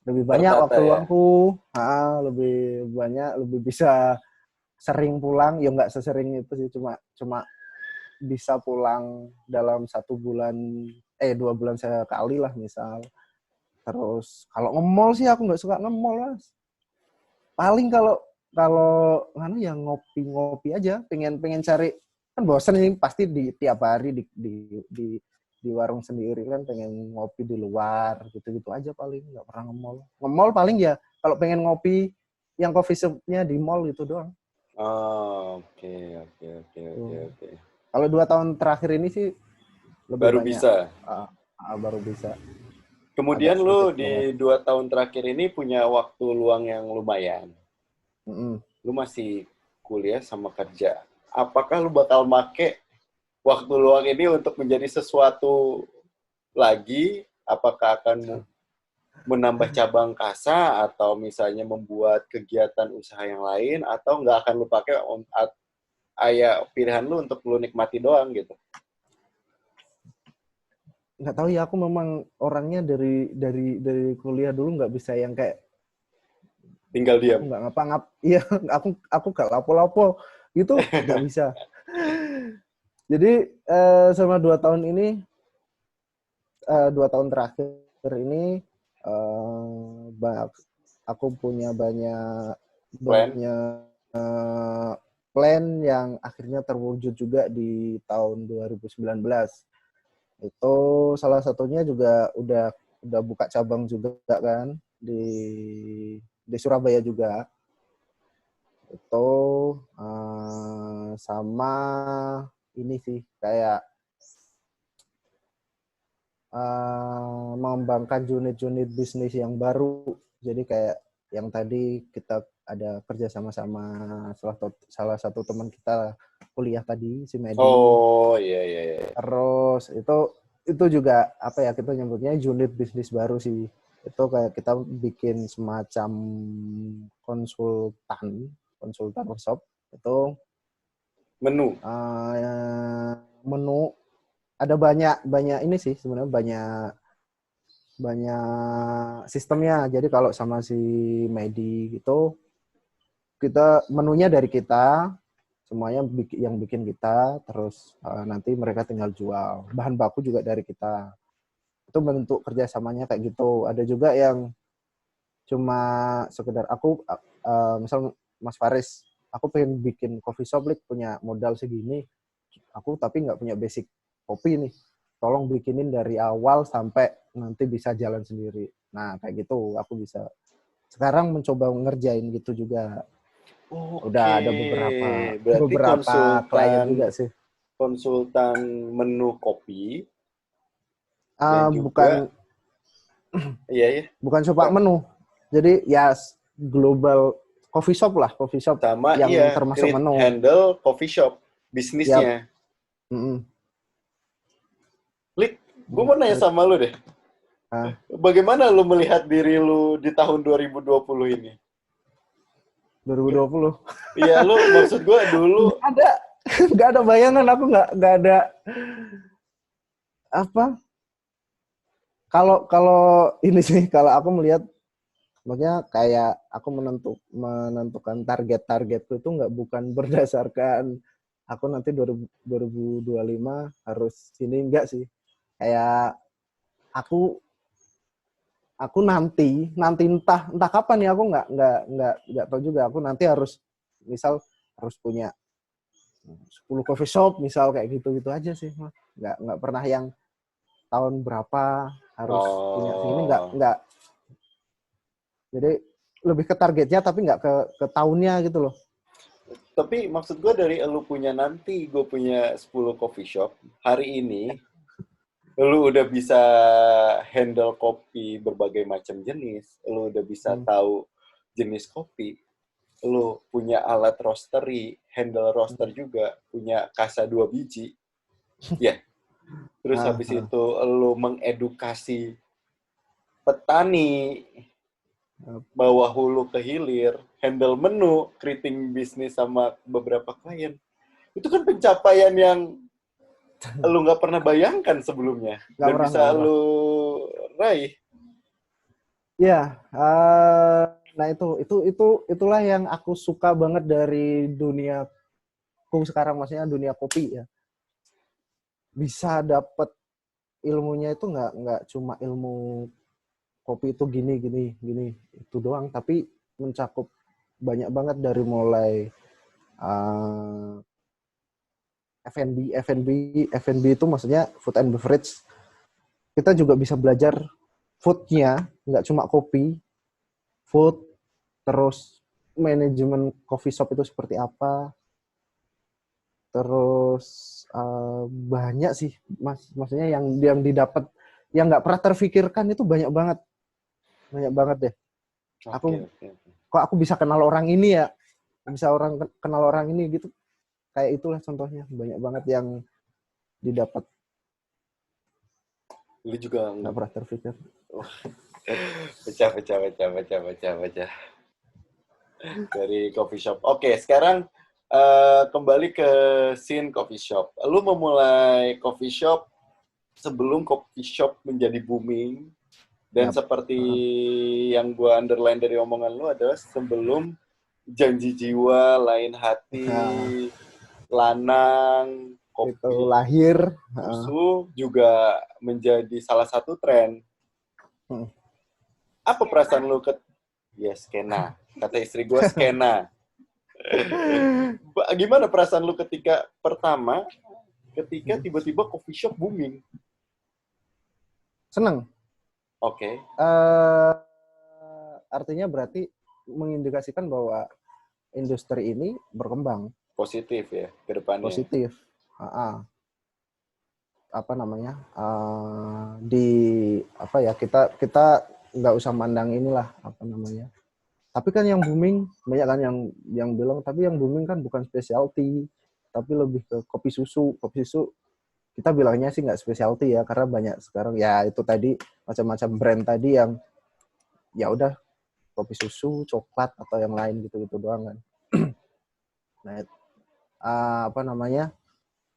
banyak Tertata waktu ya. luangku, lebih banyak, lebih bisa sering pulang. Ya nggak sesering itu sih, cuma cuma bisa pulang dalam 1 bulan, 2 bulan sekali lah misal. Terus kalau nge-mall sih aku nggak suka nge-mall, Mas. Paling kalau kalau anu yang ngopi-ngopi aja, pengen cari, kan bosan ini pasti di tiap hari di warung sendiri kan, pengen ngopi di luar gitu-gitu aja, paling nggak pernah nge-mall. Nge-mall paling ya kalau pengen ngopi yang coffee shop-nya di mall itu doang. Oh, oke, oke, oke, oke, Tuh. oke. Kalau 2 tahun terakhir ini sih lebih Baru banyak bisa. baru bisa, agak Kemudian sedikit lu banget. di 2 tahun terakhir ini punya waktu luang yang lumayan. Mm-mm. Lu masih kuliah sama kerja. Apakah lu bakal make waktu luang ini untuk menjadi sesuatu lagi? Apakah akan menambah cabang kasa atau misalnya membuat kegiatan usaha yang lain atau nggak akan lu pakai pilihan lu untuk lu nikmati doang gitu? Nggak tahu ya, aku memang orangnya dari kuliah dulu nggak bisa yang kayak Tinggal aku diam. nggak ngapa-ngap, iya, aku nggak lapo-lapo gitu, nggak bisa. Jadi selama 2 tahun ini, 2 tahun terakhir ini, eh, aku punya banyak Plan? banyak plan yang akhirnya terwujud juga di tahun 2019. Itu salah satunya juga udah buka cabang juga kan di Surabaya juga. Itu sama ini sih kayak mengembangkan unit-unit bisnis yang baru. Jadi kayak yang tadi kita ada kerja sama-sama salah satu teman kita kuliah tadi, si Medi. Oh, iya, iya, iya. Terus itu juga apa ya, kita nyebutnya unit bisnis baru sih. Itu kayak kita bikin semacam konsultan workshop. Itu Menu. menu, ada banyak banyak ini sih sebenarnya, banyak banyak sistemnya. Jadi kalau sama si Medi gitu, kita menunya dari kita, semuanya yang bikin kita, terus nanti mereka tinggal jual. Bahan baku juga dari kita. Itu bentuk kerjasamanya kayak gitu. Ada juga yang cuma sekedar aku, misal Mas Faris, aku pengen bikin coffee shop, punya modal segini, aku tapi nggak punya basic kopi nih, tolong bikinin dari awal sampai nanti bisa jalan sendiri. Nah kayak gitu aku bisa sekarang mencoba ngerjain gitu juga. Udah ada Oke, beberapa berarti beberapa klien juga sih. konsultan menu kopi dan juga Bukan iya ya, bukan coba bukan menu, jadi ya global coffee shop lah, coffee shop sama yang iya termasuk create menu. handle coffee shop Ya, bisnisnya. mm-mm. Lik, gue mau nanya sama lu deh. Nah, Bagaimana lu melihat diri lu di tahun 2020 ini? 2020 Iya, lu maksud gue dulu nggak ada nggak ada bayangan, aku nggak ada apa, kalau kalau ini sih, kalau aku melihat, maksudnya kayak aku menentukan target-targetku itu nggak, bukan berdasarkan aku nanti 2025 harus ini, enggak sih. Kayak aku aku nanti entah kapan ya, aku nggak tahu juga. Aku nanti harus misal harus punya 10 coffee shop misal, kayak gitu-gitu aja sih, Mas. Nggak pernah yang tahun berapa. harus punya segini, Oh. nggak. Jadi lebih ke targetnya tapi nggak ke tahunnya gitu loh. Tapi maksud gue dari lu punya nanti, gue punya 10 coffee shop. Hari ini, lu udah bisa handle kopi berbagai macam jenis. Lu udah bisa Hmm. tahu jenis kopi. Lu punya alat roastery, handle roaster juga. Punya kasa 2 biji. Ya, terus Ah, habis ah, itu lu mengedukasi petani ah. bawah hulu ke hilir, handle menu, keriting bisnis sama beberapa klien. Itu kan pencapaian yang lu nggak pernah bayangkan sebelumnya dan Nggak bisa pernah. lu raih. Ya, nah itulah yang aku suka banget dari duniaku sekarang, maksudnya dunia kopi ya. Bisa dapet ilmunya itu nggak cuma ilmu kopi itu gini gini gini itu doang, tapi mencakup banyak banget dari mulai uh, F&B itu maksudnya food and beverage. Kita juga bisa belajar foodnya, nggak cuma kopi, food, terus manajemen coffee shop itu seperti apa, terus banyak sih maksudnya yang didapat yang nggak pernah terfikirkan itu banyak banget deh. Oke, Aku oke. kok aku bisa kenal orang ini ya, bisa kenal orang ini gitu, kayak itulah contohnya, banyak banget yang didapat Lu juga nggak pernah terfikir. pecah, pecah, pecah, pecah, pecah, pecah dari coffee shop. Oke, sekarang kembali ke scene coffee shop. Lu memulai coffee shop sebelum coffee shop menjadi booming dan Yap. seperti yang gua underline dari omongan lu adalah sebelum janji jiwa, lain Nah, hati, lanang, itu kopi lahir. susu juga menjadi salah satu tren. Apa perasaan lu ya skena? Kata istri gue skena. Gimana perasaan lu ketika tiba-tiba coffee shop booming? Seneng. Oke. Artinya berarti mengindikasikan bahwa industri ini berkembang Positif ya ke depannya. positif. Apa namanya? Di apa ya, kita nggak usah mandang inilah apa namanya. Tapi kan yang booming banyak kan yang bilang, tapi yang booming kan bukan specialty, tapi lebih ke kopi susu. Kopi susu kita bilangnya sih nggak specialty ya, karena banyak sekarang ya itu tadi macam-macam brand tadi yang ya udah kopi susu, coklat atau yang lain gitu-gitu doang kan. Nah, apa namanya?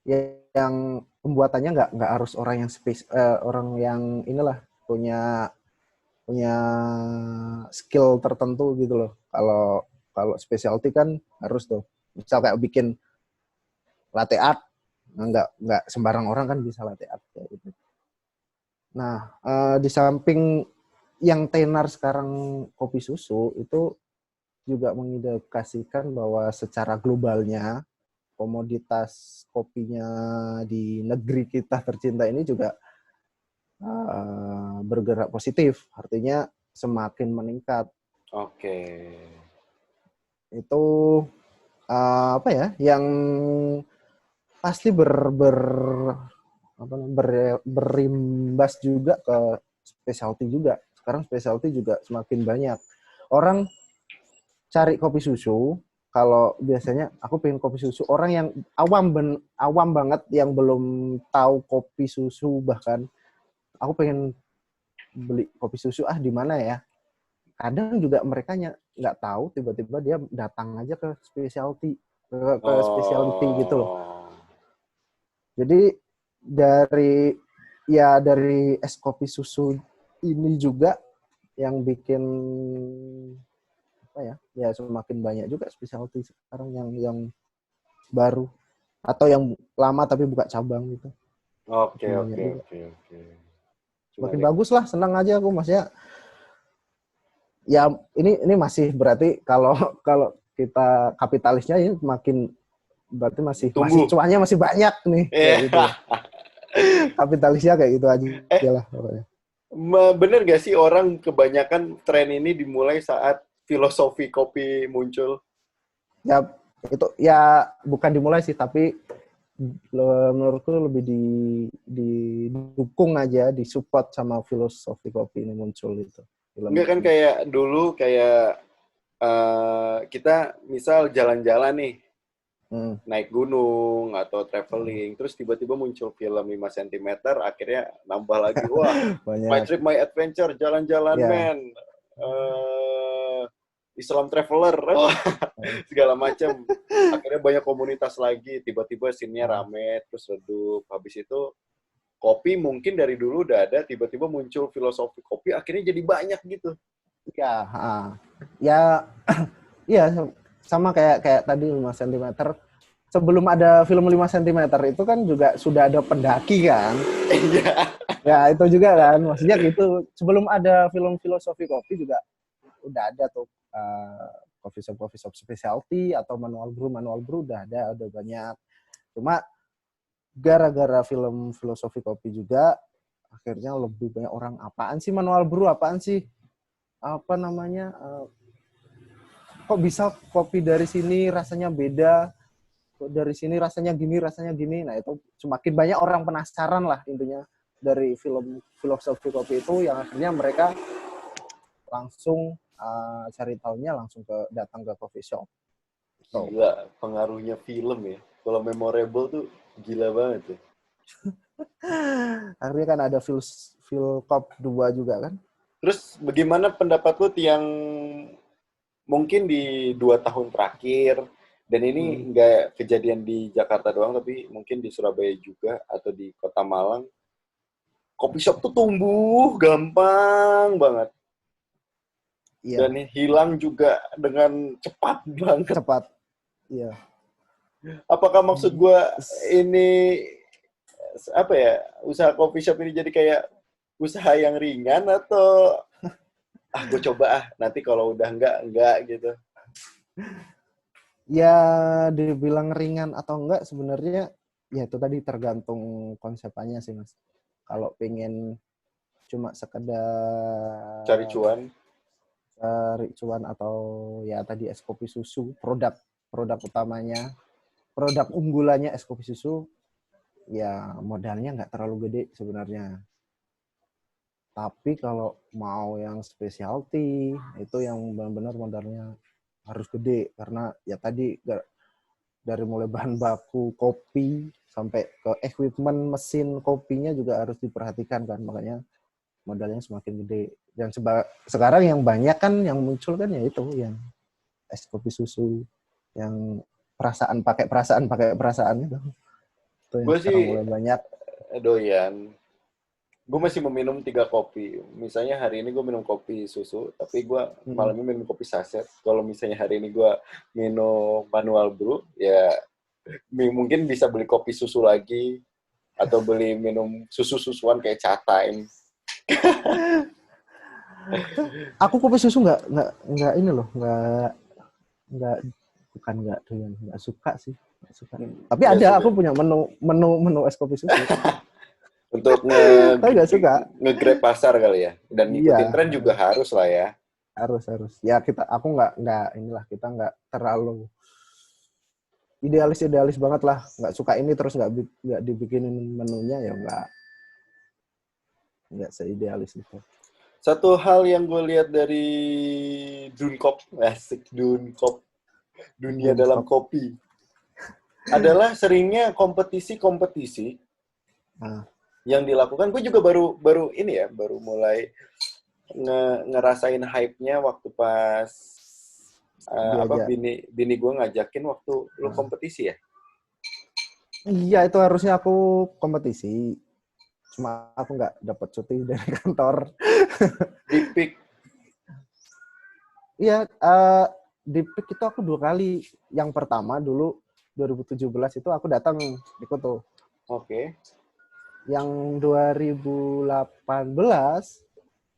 Ya, yang pembuatannya nggak harus orang yang orang yang inilah punya punya skill tertentu gitu loh. Kalau kalau specialty kan harus tuh. Misal kayak bikin latte art, nggak sembarang orang kan bisa latte art kayak gitu. Nah, di samping yang tenar sekarang kopi susu itu juga mengindikasikan bahwa secara globalnya komoditas kopinya di negeri kita tercinta ini juga bergerak positif, artinya semakin meningkat. Oke. Itu apa ya? Yang pasti berimbas juga ke specialty juga. Sekarang specialty juga semakin banyak. Orang cari kopi susu, kalau biasanya aku pengen kopi susu, orang yang awam banget yang belum tahu kopi susu, bahkan aku pengen beli kopi susu di mana ya. Kadang juga mereka nggak tahu, tiba-tiba dia datang aja ke specialty, ke specialty gitu loh. Oh. Jadi dari es kopi susu ini juga yang bikin apa ya semakin banyak juga specialty sekarang yang baru atau yang lama tapi buka cabang gitu. Oke, Makin banyak oke, juga. oke, oke. Makin Menarik. bagus lah, senang aja aku, maksudnya. Ya ini masih berarti kalau kalau kita kapitalisnya ini makin berarti masih Tumbuh. cuannya masih banyak nih kayak gitu loh. Kapitalisnya kayak gitu Eh, aja lah pokoknya. Bener gak sih orang kebanyakan tren ini dimulai saat filosofi kopi muncul? Ya itu ya bukan dimulai sih, tapi menurutku lebih didukung aja, disupport sama filosofi kopi ini muncul itu film Enggak kan ini. kayak dulu kayak kita misal jalan-jalan nih, Hmm. naik gunung atau traveling, terus tiba-tiba muncul film 5 cm, akhirnya nambah lagi, wah, my Banyak trip, my adventure, jalan-jalan ya. man, eh Islam traveler, wah, segala macam. Akhirnya banyak komunitas lagi, tiba-tiba scene-nya rame, terus redup. Habis itu kopi mungkin dari dulu udah ada, tiba-tiba muncul filosofi kopi, akhirnya jadi banyak gitu. Ya, ya, iya sama kayak kayak tadi 5 cm. Sebelum ada film 5 cm itu kan juga sudah ada pendaki kan. Iya. Ya itu juga kan. Maksudnya gitu. Sebelum ada film filosofi kopi juga udah ada tuh coffee shop specialty atau manual brew udah ada, udah banyak. Cuma gara-gara film filosofi kopi juga akhirnya lebih banyak orang, apaan sih manual brew, apaan sih apa namanya, kok bisa kopi dari sini rasanya beda, kok dari sini rasanya gini. Nah itu semakin banyak orang penasaran lah intinya dari film filosofi kopi itu, yang akhirnya mereka langsung cari tahunya langsung datang ke coffee shop. So, Gila, pengaruhnya film ya. Kalau memorable tuh gila banget tuh. akhirnya kan ada Philcop 2 juga kan. Terus bagaimana pendapat lu yang mungkin di 2 tahun terakhir, dan ini nggak kejadian di Jakarta doang, tapi mungkin di Surabaya juga atau di Kota Malang, kopi shop tuh tumbuh gampang banget. Iya, Dan hilang juga dengan cepat banget. cepat. Iya. Apakah maksud gue ini apa ya, usaha coffee shop ini jadi kayak usaha yang ringan, atau gue coba nanti kalau udah enggak gitu. Ya dibilang ringan atau enggak sebenarnya ya itu tadi tergantung konsepannya sih Mas. Kalau pengen cuma Cari sekedar cuan. cari cuan atau ya tadi es kopi susu, produk utamanya, produk unggulannya es kopi susu, ya modalnya nggak terlalu gede sebenarnya. Tapi kalau mau yang specialty itu yang benar-benar modalnya harus gede, karena ya tadi dari mulai bahan baku kopi sampai ke equipment mesin kopinya juga harus diperhatikan kan, makanya modalnya semakin gede. Dan sekarang yang banyak kan yang muncul kan ya itu yang es kopi susu yang pakai perasaan itu yang Gue sih sekarang mulai banyak. doyan. Gue masih meminum 3 kopi. Misalnya hari ini gue minum kopi susu, tapi gue Hmm. malamnya minum kopi saset. Kalau misalnya hari ini gue minum manual brew, ya mungkin bisa beli kopi susu lagi, atau beli minum susu-susuan kayak Chat Time. Aku kopi susu nggak ini loh, nggak bukan nggak doyan, nggak suka sih, nggak suka. Tapi Nggak ada, suka. aku punya menu es kopi susu. Untuk Tapi nggak suka. nge-grab pasar kali ya. Dan Iya, ngikutin tren juga harus lah ya. harus. Ya aku nggak inilah, kita nggak terlalu idealis banget lah. Nggak suka ini terus nggak dibikinin menunya, ya nggak seidealis itu. Satu hal yang gue lihat dari Dunkop, asik Dunkop, dunia dalam Dunkop. kopi, adalah seringnya kompetisi-kompetisi Nah, yang dilakukan. Gue juga baru ini ya, baru mulai ngerasain hype-nya waktu pas diajak. bini gue ngajakin waktu lu Nah. kompetisi ya. Iya, itu harusnya aku kompetisi. Cuma aku nggak dapat cuti dari kantor. Di pick. Iya, di PIK itu aku 2 kali. Yang pertama dulu 2017 itu aku datang ikut tuh. Oke. Yang 2018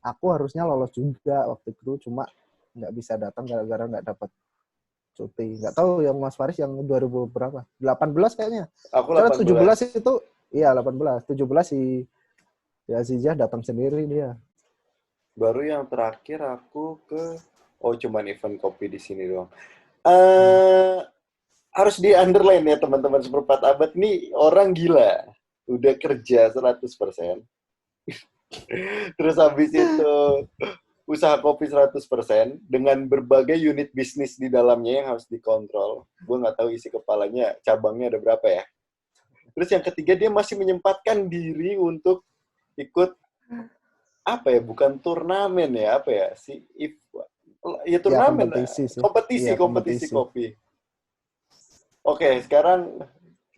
aku harusnya lolos juga waktu itu, cuma nggak bisa datang gara-gara nggak dapat cuti. Nggak tahu yang Mas Faris yang 2000 berapa? 18 kayaknya. Aku Soalnya 18. 17 itu, iya 18. 17 si Azizah datang sendiri dia. Baru yang terakhir aku cuman event kopi di sini doang. Hmm. Harus di underline ya teman-teman, seperempat abad nih orang gila. Udah kerja 100%. Terus habis itu usaha kopi 100% dengan berbagai unit bisnis di dalamnya yang harus dikontrol. Gue nggak tahu isi kepalanya cabangnya ada berapa ya. Terus yang ketiga, dia masih menyempatkan diri untuk ikut apa ya, bukan turnamen ya, apa ya, ya Ya turnamen, kompetisi sih. Iya kompetisi kompetisi. kopi. Oke, sekarang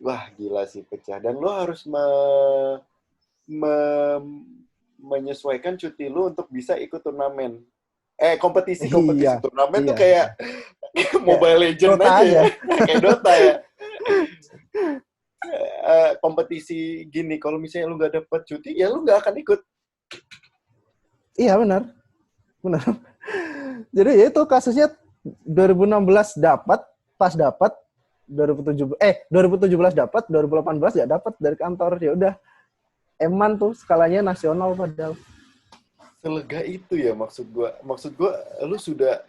wah gila sih, pecah. Dan lo harus me- menyesuaikan cuti lu untuk bisa ikut turnamen. Kompetisi Iya, turnamen tuh iya. kayak Kayak Mobile Legend Dota aja aja. ya, kayak Dota ya. Kompetisi gini, kalau misalnya lu nggak dapat cuti, ya lu nggak akan ikut. Iya benar, benar. Jadi ya itu kasusnya 2016 dapat, pas dapat 2017 dapat, 2018 ya dapat dari kantor. Ya udah, eman tuh skalanya nasional padahal. Selega itu ya, maksud gua. Maksud gua, lu sudah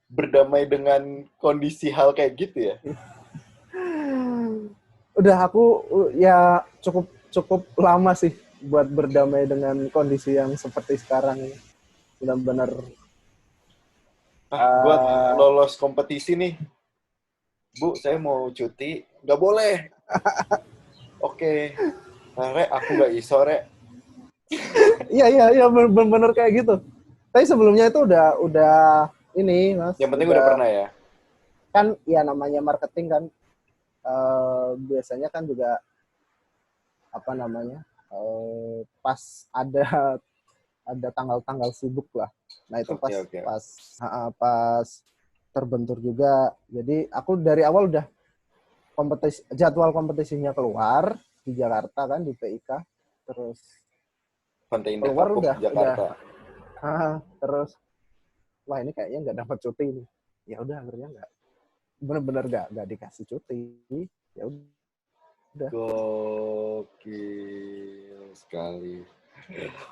berdamai dengan kondisi hal kayak gitu ya. Udah aku ya cukup cukup lama sih buat berdamai dengan kondisi yang seperti sekarang. Benar-benar Buat uh, lolos kompetisi nih, Bu, saya mau cuti. Nggak boleh. Oke. Nah, Rek, aku nggak iso, Rek. iya benar-benar kayak gitu. Tapi sebelumnya itu udah ini Mas, Yang penting udah udah pernah ya. kan ya namanya marketing kan biasanya kan juga apa namanya pas ada tanggal-tanggal sibuk lah. Nah itu Oke, pas oke. pas pas terbentur juga. Jadi aku dari awal udah jadwal kompetisinya keluar di Jakarta kan di PIK, terus Pantai Indah keluar Kapuk, udah Jakarta. terus wah ini kayaknya nggak dapat cuti nih. Ya udah akhirnya nggak benar-benar nggak dikasih cuti. Ya udah. Gokil sekali.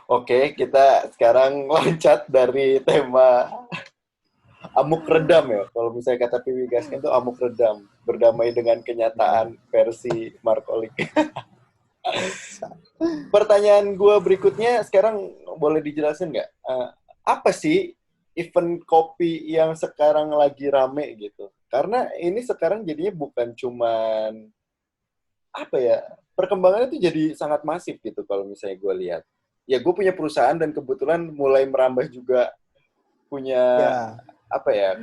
Oke, kita sekarang loncat dari tema amuk redam ya. Kalau misalnya kata Piwi Gaskin itu amuk redam. Berdamai dengan kenyataan versi Markolik. Pertanyaan gue berikutnya sekarang, boleh dijelasin nggak? Apa sih event kopi yang sekarang lagi rame gitu? Karena ini sekarang jadinya bukan cuman apa ya, perkembangannya tuh jadi sangat masif gitu kalau misalnya gue lihat. Ya gue punya perusahaan dan kebetulan mulai merambah juga punya Ya. apa ya,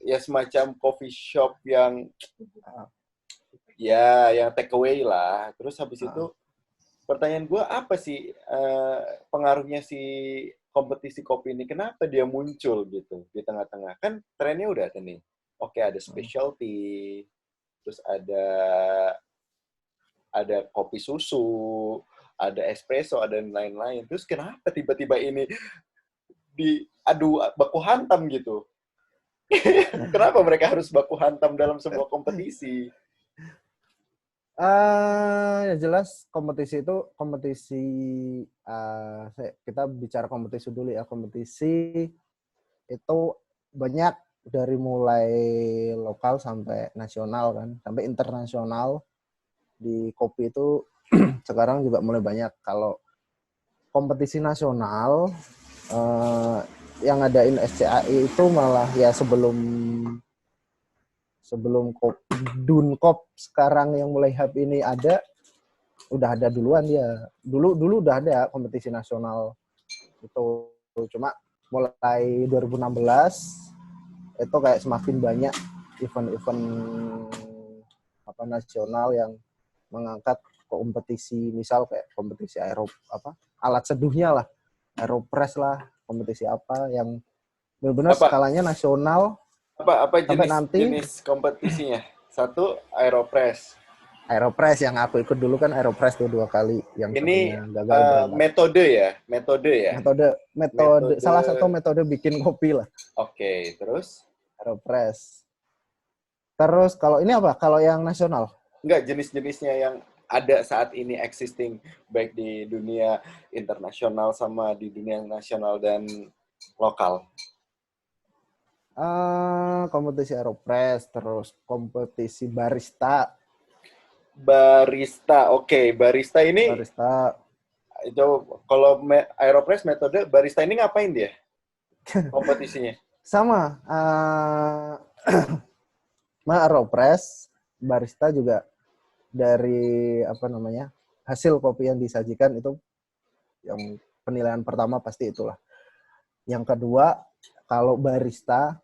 ya semacam coffee shop yang Uh, yang take away lah. Terus habis itu uh, pertanyaan gue, apa sih pengaruhnya si kompetisi kopi ini? Kenapa dia muncul gitu di tengah-tengah? Kan trennya udah ada nih. Oke, ada specialty, terus ada kopi susu, ada espresso, ada lain-lain. Terus kenapa tiba-tiba ini diadu baku hantam gitu? Kenapa mereka harus baku hantam dalam sebuah kompetisi? ya jelas kompetisi itu kompetisi kita bicara kompetisi dulu ya. Kompetisi itu banyak dari mulai lokal sampai nasional kan, sampai internasional. Di kopi itu sekarang juga mulai banyak. Kalau kompetisi nasional yang ngadain SCAI itu malah ya sebelum Dunkop sekarang yang mulai hype ini ada, udah ada duluan dia. Dulu udah ada kompetisi nasional itu. Cuma mulai 2016 itu kayak semakin banyak event-event apa nasional yang mengangkat kompetisi, misal kayak kompetisi alat seduhnya lah, Aeropress lah, kompetisi apa yang benar-benar Apa skalanya nasional apa sampai nanti jenis kompetisinya? Satu, Aeropress. Aeropress yang aku ikut dulu kan Aeropress tuh 2 kali yang Ini satunya gagal berangkat. metode ya, metode ya, Metode metode. salah satu metode bikin kopi lah Oke, terus Aeropress. Terus kalau ini apa? Kalau yang nasional? enggak, jenis-jenisnya yang ada saat ini existing baik di dunia internasional sama di dunia nasional dan lokal? Kompetisi Aeropress, terus kompetisi barista. Barista, oke. Barista ini, Barista itu kalau Aeropress metode barista ini ngapain dia kompetisinya? sama. Aeropress, barista juga dari apa namanya hasil kopi yang disajikan itu yang penilaian pertama pasti itulah. Yang kedua, kalau barista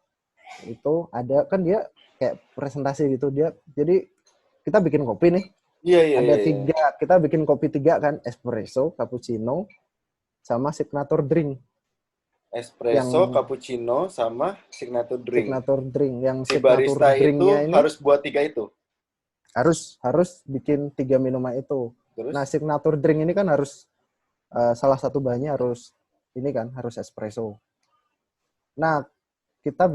itu ada kan dia kayak presentasi gitu dia. Jadi kita bikin kopi nih. Iya, iya, Ada iya. tiga, kita bikin kopi tiga kan, espresso, cappuccino, sama signature drink. Espresso, Yang cappuccino, sama signature drink. signature drink, yang Si signature barista drinknya itu ini harus buat 3 itu. harus bikin 3 minuman itu. Terus? Nah, signature drink ini kan harus salah satu bahannya harus ini kan harus espresso. Nah, kita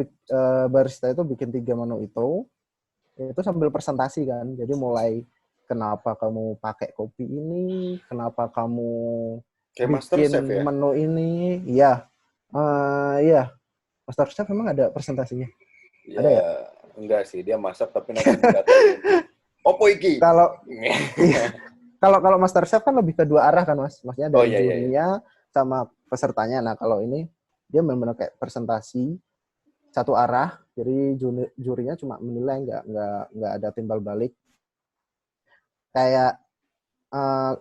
barista itu bikin 3 menu itu sambil presentasi kan. Jadi mulai kenapa kamu pakai kopi ini, kenapa kamu Kayak Master bikin Chef ya? menu ini, iya, iya. Master Chef memang ada presentasinya. Ya, Ada ya? enggak sih. Dia masak tapi nanti didatangin. Opo iki? Kalau iya, kalau Master Chef kan lebih ke 2 arah kan, Mas. Maksudnya Oh, dari iya, iya, iya. jurinya sama pesertanya. Nah, kalau ini dia benar-benar kayak presentasi satu arah. Jadi jurinya cuma menilai, nggak ada timbal balik. Kayak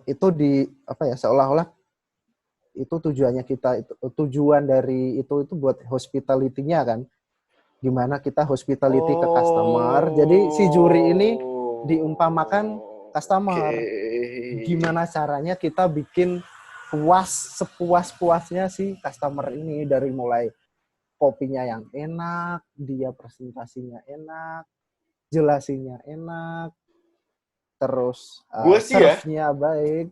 itu di apa ya, seolah-olah itu tujuannya kita, itu tujuan dari itu buat hospitality-nya kan. Gimana kita hospitality ke customer. Jadi si juri ini diumpamakan customer. Gimana caranya kita bikin sepuas-puasnya si customer ini, dari mulai kopinya yang enak, dia presentasinya enak, jelasinya enak, terus Gue sih ya, serve-nya baik.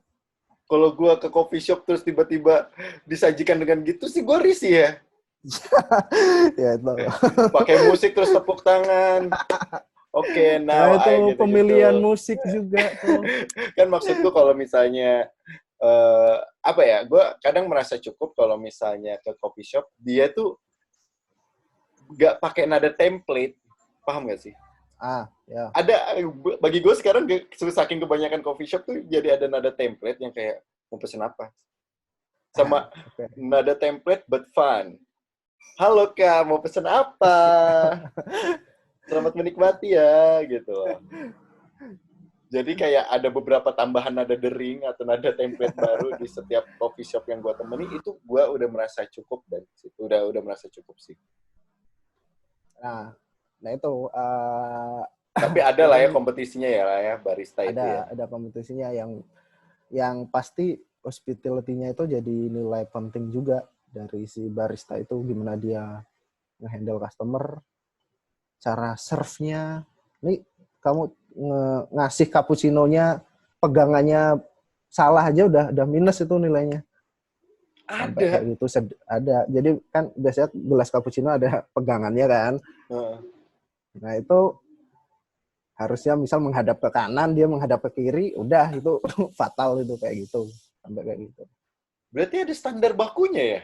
kalau gue ke coffee shop terus tiba-tiba disajikan dengan gitu sih gue risih ya. Ya itu. Pakai musik terus tepuk tangan. Oke, now Nah, itu I gitu-gitu. pemilihan musik juga tuh. Kan maksudku kalau misalnya apa ya, gue kadang merasa cukup kalau misalnya ke coffee shop dia tuh nggak pakai nada template, paham nggak sih? Ya. Ada, bagi gue sekarang saking kebanyakan coffee shop tuh jadi ada nada template yang kayak mau pesen apa, sama Okay. nada template but fun. Halo Kak, mau pesen apa? Selamat menikmati ya, gitu loh. Jadi kayak ada beberapa tambahan nada dering atau nada template baru di setiap coffee shop yang gue temani, itu gue udah merasa cukup dan udah merasa cukup sih. Nah itu. Tapi ada lah ya kompetisinya ya barista itu ya. Ada kompetisinya yang pasti hospitality-nya itu jadi nilai penting juga dari si barista itu, gimana dia nge-handle customer, cara serve-nya. Ini kamu ngasih cappuccino-nya pegangannya salah aja udah minus itu nilainya. Sampai Ada. kayak gitu ada. Jadi kan biasanya gelas cappuccino ada pegangannya kan. Nah, itu harusnya misal menghadap ke kanan, dia menghadap ke kiri, udah itu fatal itu kayak gitu. Sampai kayak gitu. Berarti ada standar bakunya ya?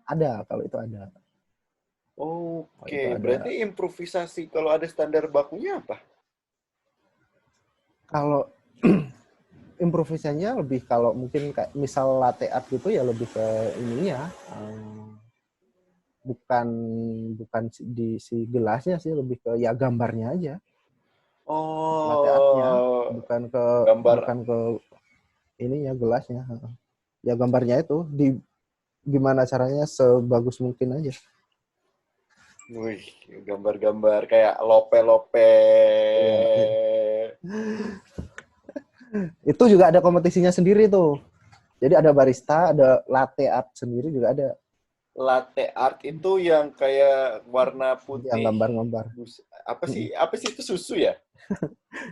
Ada, kalau itu ada. Oke, berarti improvisasi kalau ada standar bakunya apa? Kalau improvisasinya lebih, kalau mungkin kayak misal latte art gitu ya lebih ke ininya, bukan di si gelasnya sih, lebih ke ya gambarnya aja. Latte artnya bukan ke ininya gelasnya. Ya gambarnya itu gimana caranya sebagus mungkin aja. Wih, gambar-gambar kayak lope-lope. Ya. Itu juga ada kompetisinya sendiri tuh. Jadi ada barista, ada latte art sendiri juga ada. Latte art itu yang kayak warna putih. Yang gambar-gambar. Apa sih itu susu ya?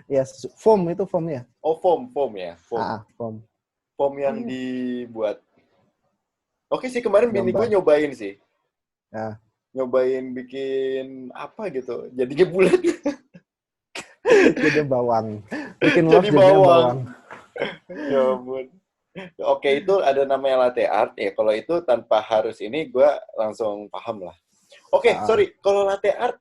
Ya, foam itu foamnya. Oh, foam ya. Foam. Foam yang dibuat. Oke sih, kemarin bini gue nyobain sih. Ya. Nyobain bikin apa gitu. Jadinya bulat. Jadi bawang. Bikin jadi bawang. Ya ampun. Oke, itu ada namanya latte art ya. Kalau itu tanpa harus ini, gue langsung paham lah. Oke, Ah, sorry. Kalau latte art,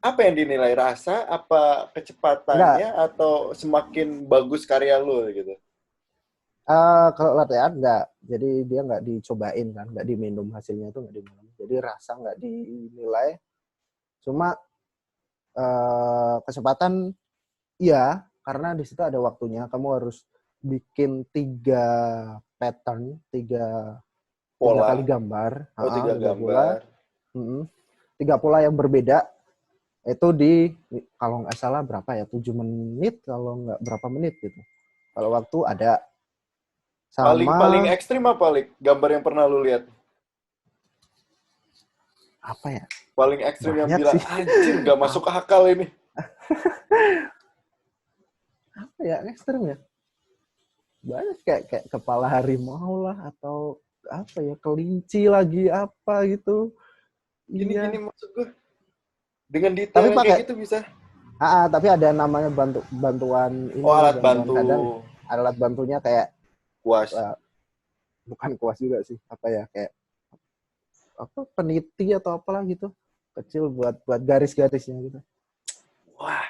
apa yang dinilai? Rasa, apa enggak, kecepatannya, atau semakin bagus karya lu gitu? kalau latte art enggak. Jadi dia nggak dicobain kan, nggak diminum, hasilnya itu nggak diminum. Jadi rasa nggak dinilai. Cuma kecepatan iya, karena di situ ada waktunya. Kamu harus bikin pattern, tiga kali Pola. gambar, Oh, tiga tiga pola, gambar. tiga pola yang berbeda. Itu kalau nggak salah berapa ya, 7 menit, kalau nggak berapa menit gitu. Kalau waktu ada Paling paling sama ekstrim apa, Lik? Gambar yang pernah lu lihat? apa ya, Paling ekstrim yang banyak bilang, sih. anjir, nggak masuk akal ini. Apa ya ekstrim ya, banyak kayak kepala harimau lah, atau apa ya, kelinci lagi apa gitu. Gini-gini Iya, maksud gue. Dengan detail tapi yang kayak pakai gitu bisa. tapi ada namanya bantuan Oh, ini, alat bantuan bantu. kadang alat bantunya kayak Kuas. uh, bukan kuas juga sih, apa ya, kayak apa, peniti atau apalah gitu, kecil buat buat garis-garisnya gitu. Wah,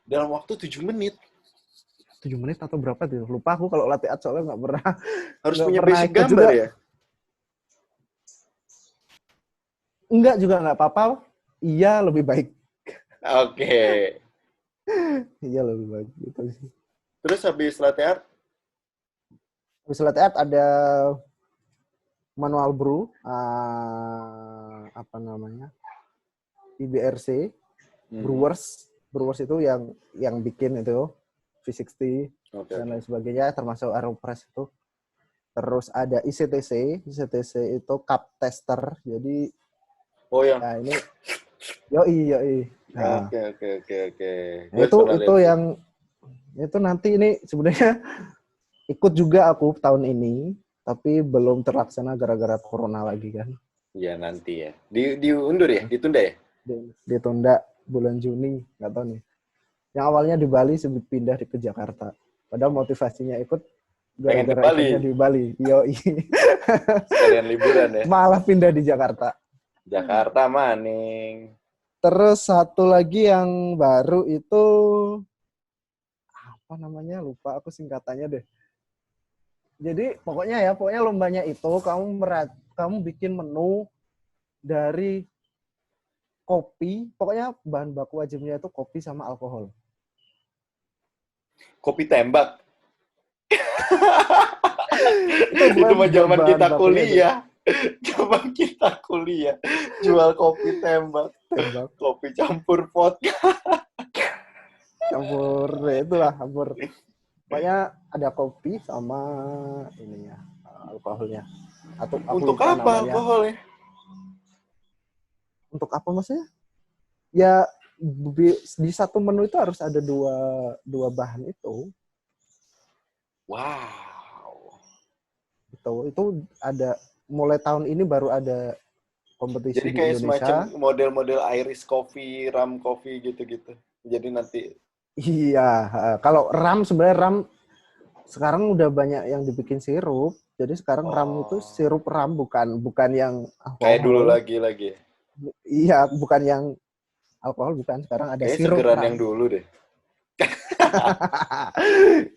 dalam waktu 7 menit. 7 menit atau berapa tuh, lupa aku kalau latihan, soalnya nggak pernah Harus nggak punya pernah basic ikut gambar juga. ya? Enggak juga nggak apa-apa, iya lebih baik. Oke. Iya lebih baik gitu sih. Terus habis latte art, Habis latihan ada manual brew, apa namanya, IBRC, mhm. Brewers itu yang bikin itu V60 Oke, dan oke. lain sebagainya, termasuk Aeropress itu. Terus ada ICTC itu cup tester. Jadi Oh, yang ya ini yoi. Nah, oke, oke, oke, oke. nah Gue itu pernah itu lihat sih. yang itu nanti ini sebenarnya ikut juga aku tahun ini, tapi belum terlaksana gara-gara corona lagi kan. Iya, nanti ya. Diundur ya? Ditunda ya? Ditunda bulan Juni, nggak tahu nih. Yang awalnya di Bali, pindah ke Jakarta. Padahal motivasinya ikut Pengen ke gara-gara eventnya Bali. di Bali. Yoi. Sekalian liburan ya. Malah pindah di Jakarta. Jakarta, Maning. Terus satu lagi yang baru itu apa namanya? Lupa aku singkatannya deh. Jadi pokoknya lombanya itu kamu bikin menu dari kopi. Pokoknya bahan baku wajibnya itu kopi sama alkohol. Kopi tembak. Itu Itu pokoknya mah zaman bahan kita bakunya itu kuliah. Zaman kita kuliah. Jual kopi tembak. tembak. Kopi campur vodka. Campur itulah, campur. Pokoknya ada kopi sama ininya, alkoholnya. Atau aku Untuk lupa apa namanya. alkoholnya? Untuk apa maksudnya? Ya di satu menu itu harus ada dua bahan itu. Wow. Itu ada mulai tahun ini baru ada kompetisi Jadi di kayak semacam Indonesia. model-model Irish coffee, rum coffee gitu-gitu. Jadi nanti, Iya, kalau ram sebenarnya sekarang udah banyak yang dibikin sirup. Jadi sekarang ram itu oh, sirup ram, bukan bukan yang kayak dulu alkohol. lagi. Iya, bukan yang alkohol, bukan. Sekarang ada Kayaknya sirup segeran ram. yang dulu deh.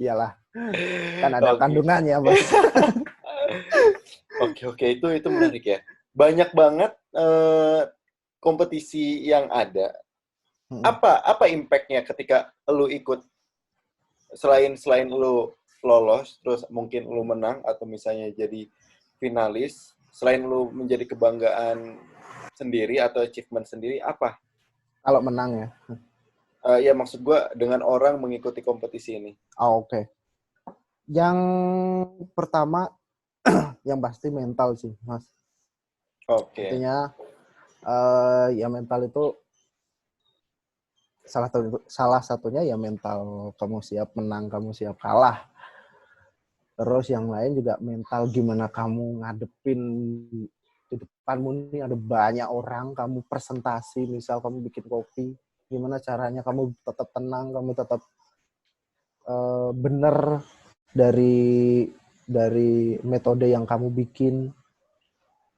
Iyalah, kan ada Oke. kandungannya, Bos. Oke, itu menarik ya. Banyak banget kompetisi yang ada. Apa impact-nya ketika lu ikut, selain lu lolos terus mungkin lu menang atau misalnya jadi finalis, selain lu menjadi kebanggaan sendiri atau achievement sendiri, apa Kalau menang ya. ya maksud gue dengan orang mengikuti kompetisi ini? Oh, oke. Okay. Yang pertama, yang pasti mental sih, Mas. Oke. Artinya, ya mental itu salah satunya ya mental, kamu siap menang, kamu siap kalah. Terus yang lain juga mental, gimana kamu ngadepin di depanmu nih ada banyak orang, kamu presentasi, misal kamu bikin kopi, gimana caranya kamu tetap tenang, kamu tetap bener dari metode yang kamu bikin.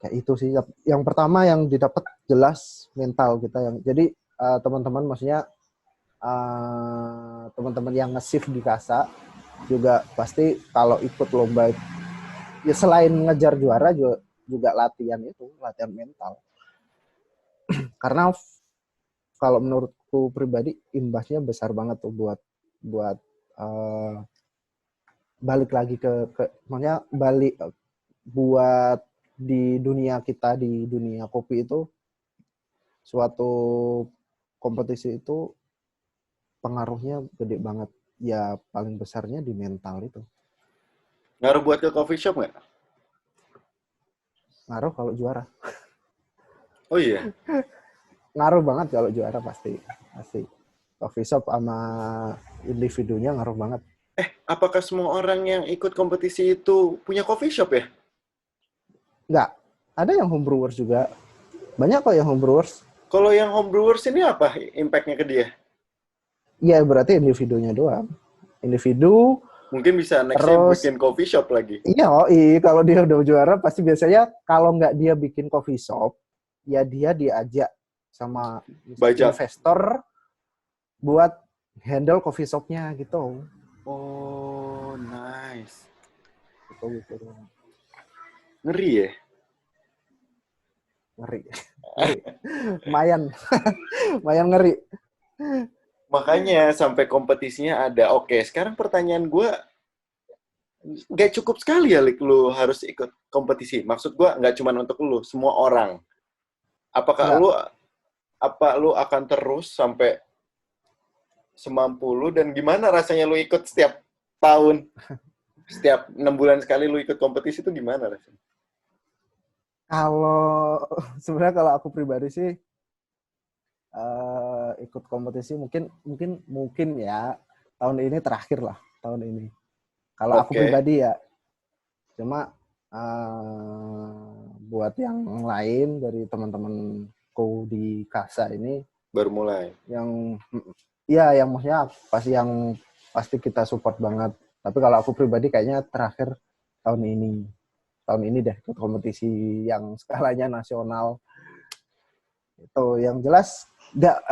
Kayak itu sih. Yang pertama yang didapat jelas mental kita yang. Jadi teman-teman maksudnya teman-teman yang nge-shift di Kasa juga pasti kalau ikut lomba ya selain ngejar juara juga latihan mental. Karena kalau menurutku pribadi imbasnya besar banget tuh buat uh, balik lagi maksudnya balik buat di dunia kita, di dunia kopi itu suatu kompetisi itu pengaruhnya gede banget. Ya paling besarnya di mental itu. Ngaruh buat ke coffee shop nggak? Ngaruh kalau juara. Oh iya. Ngaruh banget kalau juara pasti. Pasti. Coffee shop sama individunya ngaruh banget. Apakah semua orang yang ikut kompetisi itu punya coffee shop ya? Enggak. Ada yang homebrewers juga. Banyak kok yang homebrewers. Kalau yang homebrewers ini apa impact-nya ke dia? Iya, berarti individunya doang. Individu. Mungkin bisa next-nya Terus, bikin coffee shop lagi. iya, kalau dia udah juara, pasti biasanya kalau nggak dia bikin coffee shop, ya dia diajak sama Bajak. investor buat handle coffee shop-nya gitu. Oh, nice. Gitu. Ngeri ya? Ngeri. Lumayan. Lumayan ngeri. Makanya sampai kompetisinya ada. Oke, sekarang pertanyaan gue, nggak cukup sekali ya, Lik, lu harus ikut kompetisi. Maksud gue nggak cuma untuk lu, semua orang. Apakah Enggak. lu akan terus sampai semampu lu, dan gimana rasanya lu ikut setiap tahun? Setiap 6 bulan sekali lu ikut kompetisi itu gimana rasanya? Kalau sebenarnya kalau aku pribadi sih ikut kompetisi mungkin ya tahun ini terakhir lah tahun ini. Kalau aku pribadi ya, cuma buat yang lain dari teman-temanku di Kasa ini baru mulai. Yang maksudnya pasti kita support banget. Tapi kalau aku pribadi kayaknya terakhir tahun ini deh ikut kompetisi yang skalanya nasional. Itu yang jelas nggak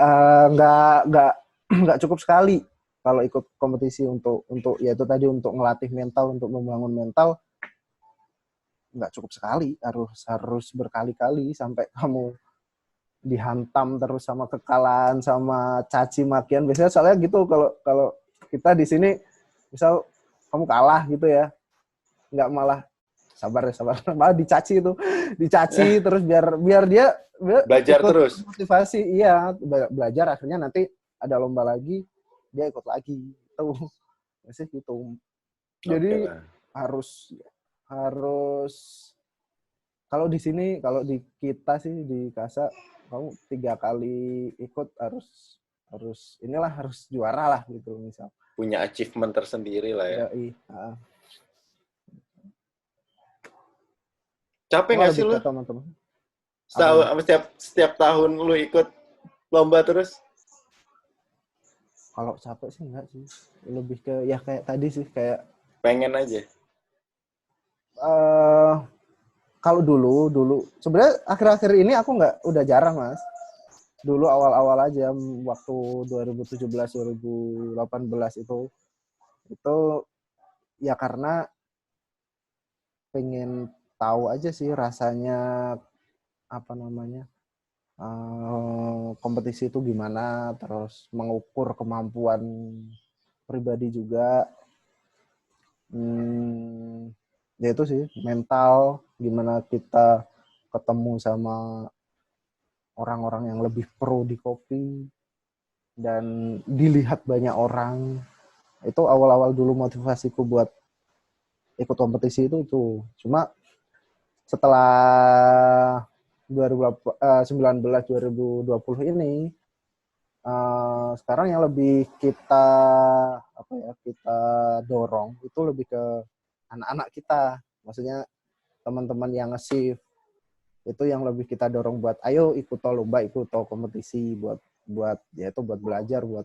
cukup sekali kalau ikut kompetisi untuk yaitu tadi untuk ngelatih mental, untuk membangun mental, nggak cukup sekali, harus berkali-kali sampai kamu dihantam terus sama kekalahan, sama caci makian. Biasanya soalnya gitu kalau kita di sini misal kamu kalah gitu ya, nggak malah sabar malah dicaci terus biar dia belajar ikut terus, motivasi. Iya, belajar, akhirnya nanti ada lomba lagi dia ikut lagi itu masih gitu. Jadi harus kalau di sini, kalau di kita sih di Kasa kamu 3 kali ikut harus juara lah gitu misal. Punya achievement tersendiri lah ya. Capek nggak sih lu? Teman-teman. Setiap tahun lu ikut lomba terus? Kalau capek sih enggak sih. Lebih ke ya kayak tadi sih, kayak pengen aja. Kalau dulu sebenarnya akhir-akhir ini aku udah jarang, Mas. Dulu awal-awal aja waktu 2017 2018 itu ya karena pengen tahu aja sih rasanya apa namanya kompetisi itu gimana, terus mengukur kemampuan pribadi juga. Ya itu sih, mental, gimana kita ketemu sama orang-orang yang lebih pro di kopi dan dilihat banyak orang. Itu awal-awal dulu motivasiku buat ikut kompetisi itu. Cuma setelah 2019-2020 ini, sekarang yang lebih kita dorong itu lebih ke anak-anak kita, maksudnya teman-teman yang nge-shift itu yang lebih kita dorong buat ayo ikut lomba, ikut kompetisi, buat belajar, buat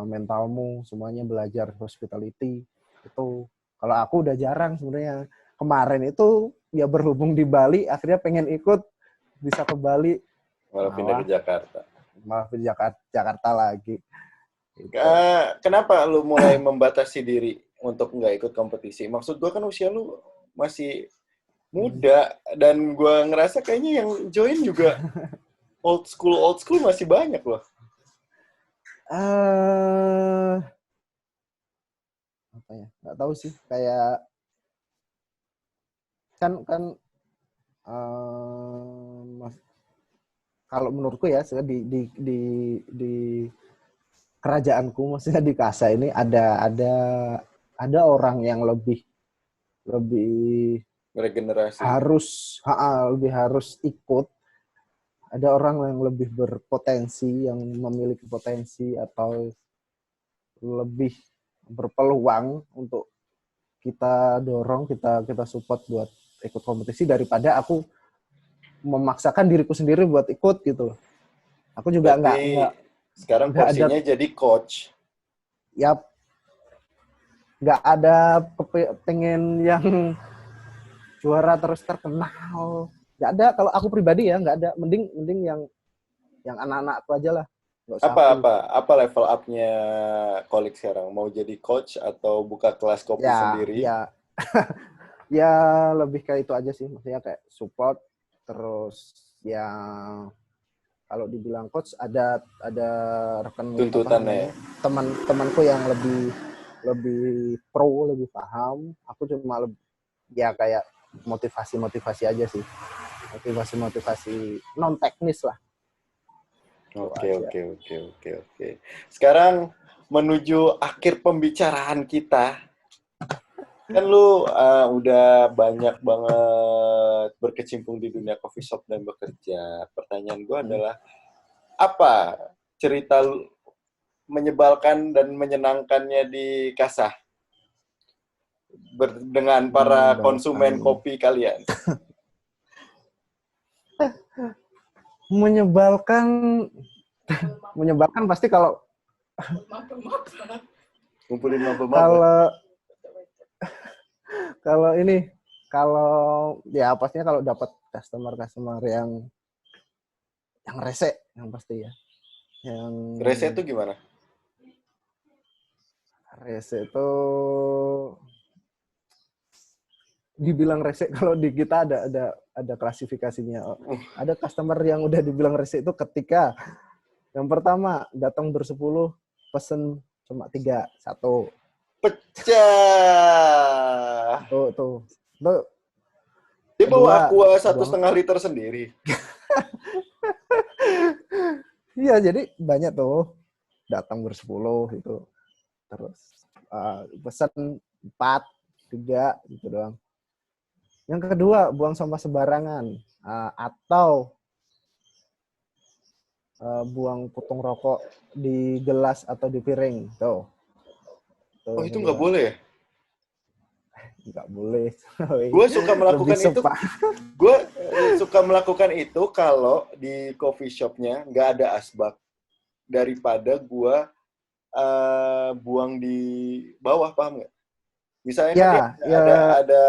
mentalmu semuanya, belajar hospitality itu. Kalau aku udah jarang sebenarnya. Kemarin itu ya berhubung di Bali, akhirnya pengen ikut, bisa ke Bali, Malah pindah ke malah Jakarta. malah ke Jakarta lagi. Gitu. Kenapa lu mulai membatasi diri untuk nggak ikut kompetisi? Maksud gua kan usia lu masih muda dan gua ngerasa kayaknya yang join juga old school masih banyak loh. eh Apa ya? Nggak tahu sih. Kayak kan mas, kalau menurutku ya di kerajaanku, maksudnya di Kasa ini ada orang yang lebih lebih Regenerasi. lebih harus ikut. Ada orang yang lebih berpotensi, yang memiliki potensi atau lebih berpeluang untuk kita dorong, kita support buat ikut kompetisi daripada aku memaksakan diriku sendiri buat ikut gitu loh. Aku juga Berarti sekarang nggak ada, porsinya jadi coach. ya nggak ada pengen yang juara terus terkenal. Nggak ada, kalau aku pribadi ya nggak ada. Mending yang anak-anak aku aja lah, nggak usah aku. Apa level up-nya Kolik sekarang? Mau jadi coach atau buka kelas kopi Ya sendiri? ya ya lebih kayak itu aja sih, maksudnya kayak support. Terus yang kalau dibilang coach, ada rekan apa Tuntutannya ya? namanya, teman-temanku yang lebih lebih pro, lebih paham. Aku cuma ya kayak motivasi aja sih, motivasi non teknis lah, itu aja. Oke. Sekarang menuju akhir pembicaraan kita. Kan lu udah banyak banget berkecimpung di dunia coffee shop dan bekerja. Pertanyaan gue adalah, apa cerita menyebalkan dan menyenangkannya di Kasah dengan para konsumen Menyebalkan kopi kalian? menyebalkan menyebalkan pasti kalau Ngumpulin maba-maba. kalau kalau ini kalau ya pastinya kalau dapat customer yang rese, yang pasti ya, yang Rese itu gimana? rese itu dibilang rese. Kalau di kita ada klasifikasinya. Ada customer yang udah dibilang rese itu ketika yang pertama datang bersepuluh, pesen cuma 3, 1. Pecah. Tuh. Tuh. Dia bawa Kedua, aqua buang. 1,5 liter sendiri. Iya, jadi banyak tuh datang bersepuluh itu. Terus pesan 4, 3 gitu doang. Yang kedua, buang sampah sembarangan, atau buang putung rokok di gelas atau di piring. Tuh Oh, itu nggak kedua. boleh ya? Nggak boleh. Gue suka Lebih melakukan itu. sepa. Gue suka melakukan itu kalau di coffee shopnya nggak ada asbak, daripada gue buang di bawah, paham nggak? Misalnya kan dia Ya. ada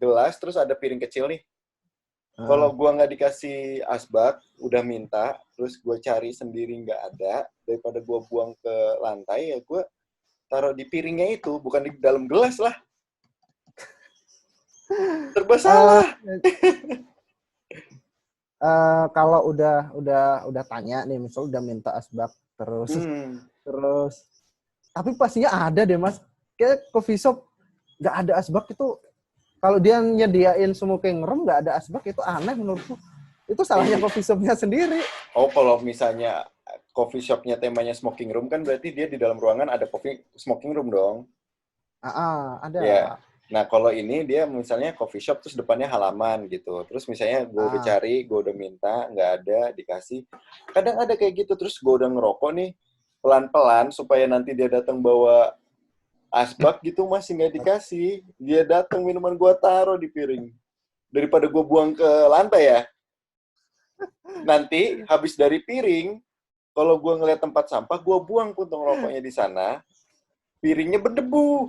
gelas, terus ada piring kecil nih. Kalau gue nggak dikasih asbak, udah minta, terus gue cari sendiri nggak ada, daripada gue buang ke lantai, ya gue taruh di piringnya itu, bukan di dalam gelas lah. Serba Uh, salah. Kalau udah tanya nih, misal udah minta asbak terus tapi pastinya ada deh mas, kayak coffee shop nggak ada asbak itu. Kalau dia nyediain smoking room nggak ada asbak, itu aneh menurutku. Itu salahnya coffee shopnya sendiri. Oh, kalau misalnya coffee shopnya temanya smoking room, kan berarti dia di dalam ruangan ada smoking room dong. Ya. Ada. Nah, kalau ini dia misalnya coffee shop terus depannya halaman gitu. Terus misalnya gue udah cari, gue udah minta, nggak ada, dikasih. Kadang ada kayak gitu, terus gue udah ngerokok nih, pelan-pelan supaya nanti dia datang bawa asbak gitu, masih nggak dikasih. Dia datang, minuman gue taruh di piring. Daripada gue buang ke lantai ya. Nanti habis dari piring, kalau gue ngeliat tempat sampah, gue buang puntung rokoknya di sana, piringnya berdebu.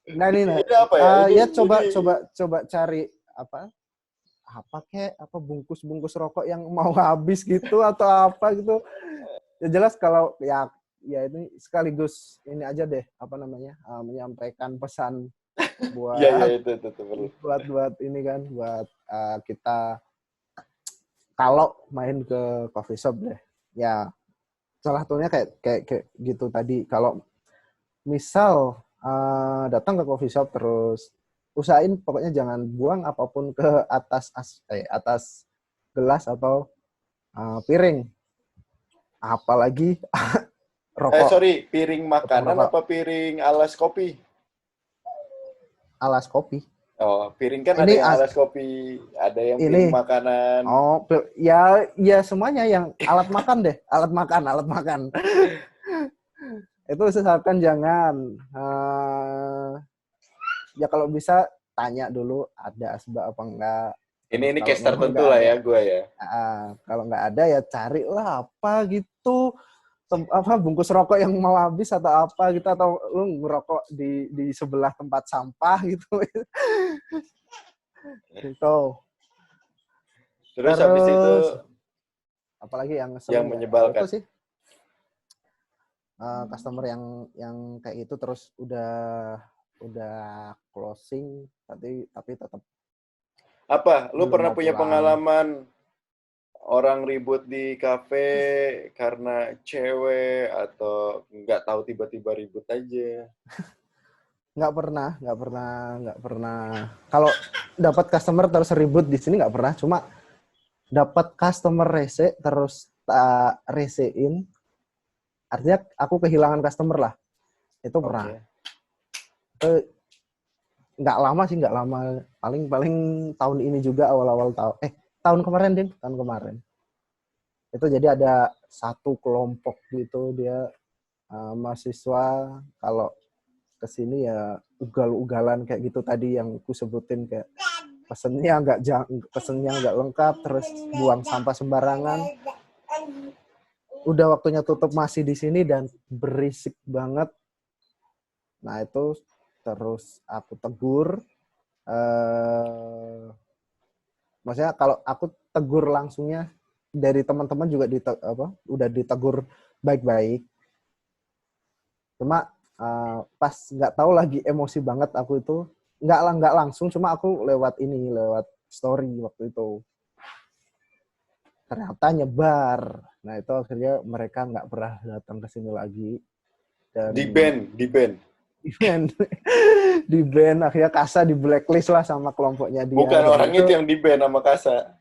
Nah, ini nah, Ini apa ya? ya Ini coba cari apa kek, apa bungkus rokok yang mau habis gitu atau apa gitu. Ya jelas kalau ya ini sekaligus ini aja deh, apa namanya, menyampaikan pesan iya iya buat itu perlu. buat ini kan, buat kita kalau main ke coffee shop deh. Ya salah satunya kayak gitu tadi. Kalau misal datang ke coffee shop terus usahain pokoknya jangan buang apapun ke atas gelas atau piring. Apalagi rokok, Sorry, piring potong makanan rokok apa piring alas kopi? alas kopi. Oh, piring kan ada Ini yang alas kopi, ada yang piring ini makanan. ya semuanya yang alat makan deh, alat makan. Itu usahakan jangan ya kalau bisa tanya dulu ada asbak apa enggak. Terus Ini kalau case memang tertentu nggak lah ada, ya gue ya. kalau nggak ada ya carilah apa gitu, apa bungkus rokok yang mau habis atau apa gitu, atau lu ngerokok di sebelah tempat sampah gitu. Gitu. Terus habis itu Terus apalagi yang yang ngeselin ya itu menyebalkan. sih, customer yang kayak gitu terus udah closing tapi tetap Apa? Lu belum pernah mau punya pulang. pengalaman orang ribut di kafe karena cewek atau nggak tahu tiba-tiba ribut aja? Nggak pernah. Kalau dapat customer terus ribut di sini nggak pernah. Cuma dapat customer rese terus tak resein, artinya aku kehilangan customer lah. Itu pernah. Oke. Itu nggak lama. Paling tahun ini juga awal-awal tahun kemarin deh, tahun kemarin. Itu jadi ada satu kelompok gitu dia mahasiswa kalau kesini ya ugal-ugalan kayak gitu tadi yang aku sebutin, kayak pesennya nggak lengkap, terus buang sampah sembarangan. Udah waktunya tutup masih di sini dan berisik banget. Nah itu terus aku tegur. Maksudnya kalau aku tegur langsungnya dari teman-teman juga udah ditegur baik-baik. Cuma pas nggak tahu lagi emosi banget aku itu, nggak langsung, cuma aku lewat story waktu itu ternyata nyebar. Nah itu akhirnya mereka nggak pernah datang ke sini lagi dan Di band. di ban akhirnya Kasa di blacklist lah sama kelompoknya dia, Bukan dan orang itu itu yang di band sama Kasa.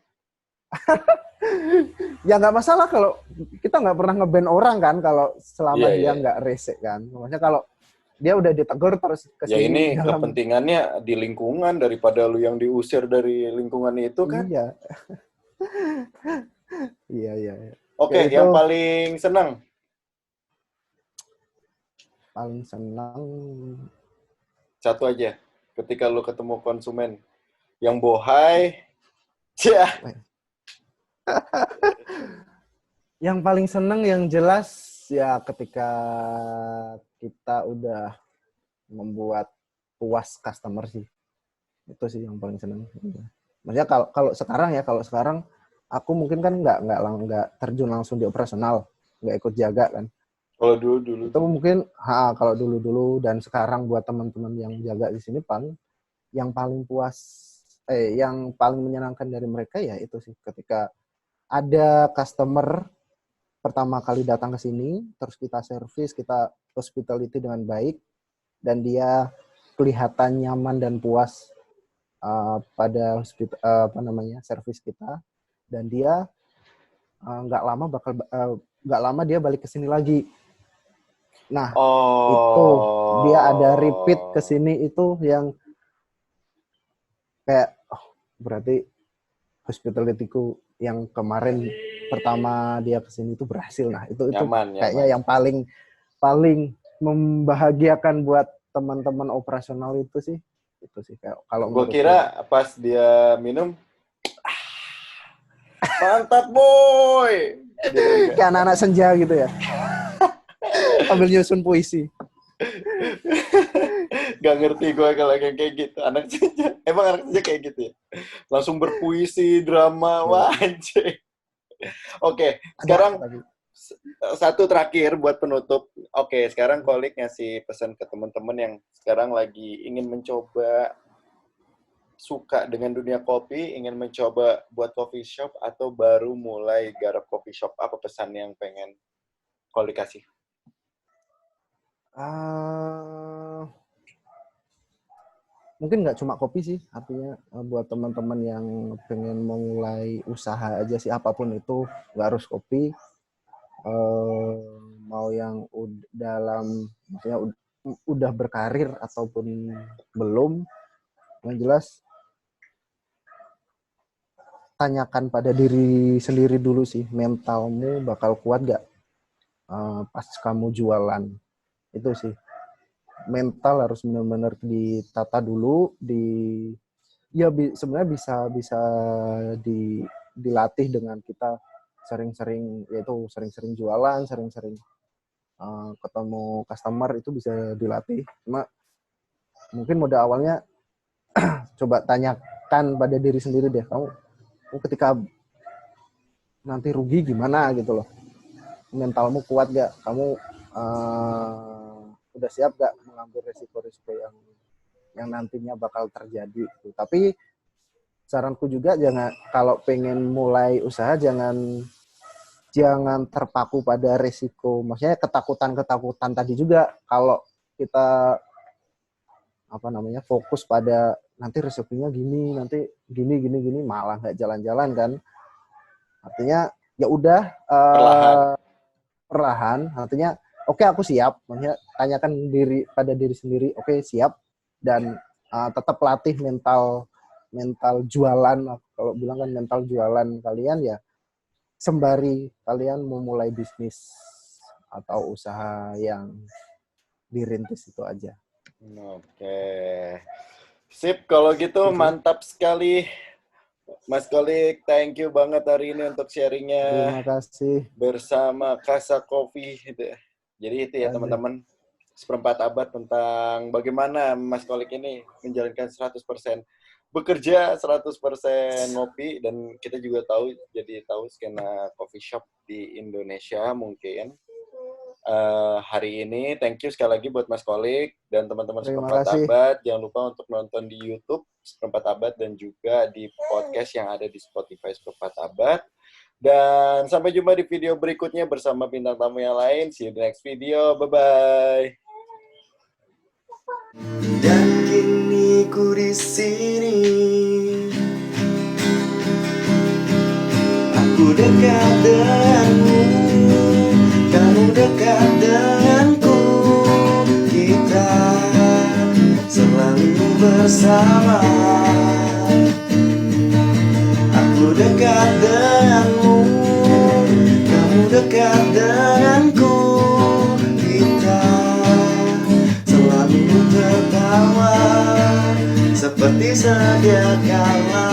ya nggak masalah kalau kita nggak pernah ngeban orang kan kalau selama Iya, dia iya. nggak rese kan. Maksudnya kalau dia udah ditegur terus Ya kesini ini dalam kepentingannya di lingkungan daripada lu yang diusir dari lingkungan itu kan. iya iya Oke, ya itu yang paling senang. paling senang. Satu aja. Ketika lu ketemu konsumen yang bohai. Cia. Yang paling seneng yang jelas ya ketika kita udah membuat puas customer sih. Itu sih yang paling seneng. Maksudnya kalau sekarang aku mungkin kan nggak terjun langsung di operasional, nggak ikut jaga kan. Kalau dulu Itu tuh. mungkin kalau dulu dan sekarang buat teman-teman yang jaga di sini yang paling puas yang paling menyenangkan dari mereka ya itu sih ketika ada customer pertama kali datang ke sini, terus kita servis, kita hospitality dengan baik, dan dia kelihatan nyaman dan puas pada servis kita, dan dia nggak lama dia balik ke sini lagi. Nah itu dia ada repeat ke sini itu yang kayak berarti hospitality-ku yang kemarin pertama dia kesini itu berhasil. Nah itu kayaknya nyaman. yang paling membahagiakan buat teman-teman operasional itu sih kalau Gue menurutku ya. kira pas dia minum, mantap boy. Kayak anak-anak senja gitu ya. Ambil nyusun puisi. Gak ngerti gue kalau kayak gitu. Anak senja. Emang anak senja kayak gitu ya? Langsung berpuisi, drama, wah anjing. Oke, sekarang satu terakhir buat penutup. Oke, sekarang Kolik ngasih pesan ke teman-teman yang sekarang lagi ingin mencoba suka dengan dunia kopi, ingin mencoba buat coffee shop atau baru mulai garap coffee shop. Apa pesan yang pengen Kolik kasih? Mungkin nggak cuma kopi sih, artinya buat teman-teman yang pengen memulai usaha aja sih, apapun itu, nggak harus kopi, mau yang dalam, maksudnya udah berkarir ataupun belum, yang jelas tanyakan pada diri sendiri dulu sih, mentalmu bakal kuat nggak pas kamu jualan, itu sih. Mental harus benar-benar ditata dulu, sebenarnya bisa dilatih dengan kita sering-sering jualan, sering-sering ketemu customer, itu bisa dilatih. Cuma mungkin modal awalnya coba tanyakan pada diri sendiri deh, kamu ketika nanti rugi gimana gitu loh, mentalmu kuat gak, kamu udah siap gak mengambil resiko-resiko yang nantinya bakal terjadi gitu. Tapi saranku juga jangan, kalau pengen mulai usaha jangan terpaku pada resiko, maksudnya ketakutan tadi juga. Kalau kita fokus pada nanti resikonya gini, nanti gini malah nggak jalan-jalan kan. Artinya ya udah perlahan, artinya oke, aku siap, maksudnya tanyakan pada diri sendiri, oke, siap, dan tetap latih mental jualan. Kalau bilang kan mental jualan kalian ya, sembari kalian memulai bisnis atau usaha yang dirintis itu aja. Oke. Sip, kalau gitu mantap sekali. Mas Kolik, thank you banget hari ini untuk sharingnya. Terima kasih. Bersama Casa Coffee. Jadi itu ya teman-teman, seperempat abad tentang bagaimana Mas Kolik ini menjalankan 100% bekerja, 100% ngopi, dan kita juga tahu skena coffee shop di Indonesia mungkin. Hari ini thank you sekali lagi buat Mas Kolik dan teman-teman seperempat abad. Jangan lupa untuk nonton di YouTube seperempat abad dan juga di podcast yang ada di Spotify seperempat abad. Dan sampai jumpa di video berikutnya bersama bintang tamu yang lain. See you in the next video. Bye-bye. Dan kini ku di sini, aku dekat denganmu, kamu dekat denganku, kita selalu bersama. Aku dekat denganmu, kamu dekat denganku, kita selalu tertawa seperti sedia kala.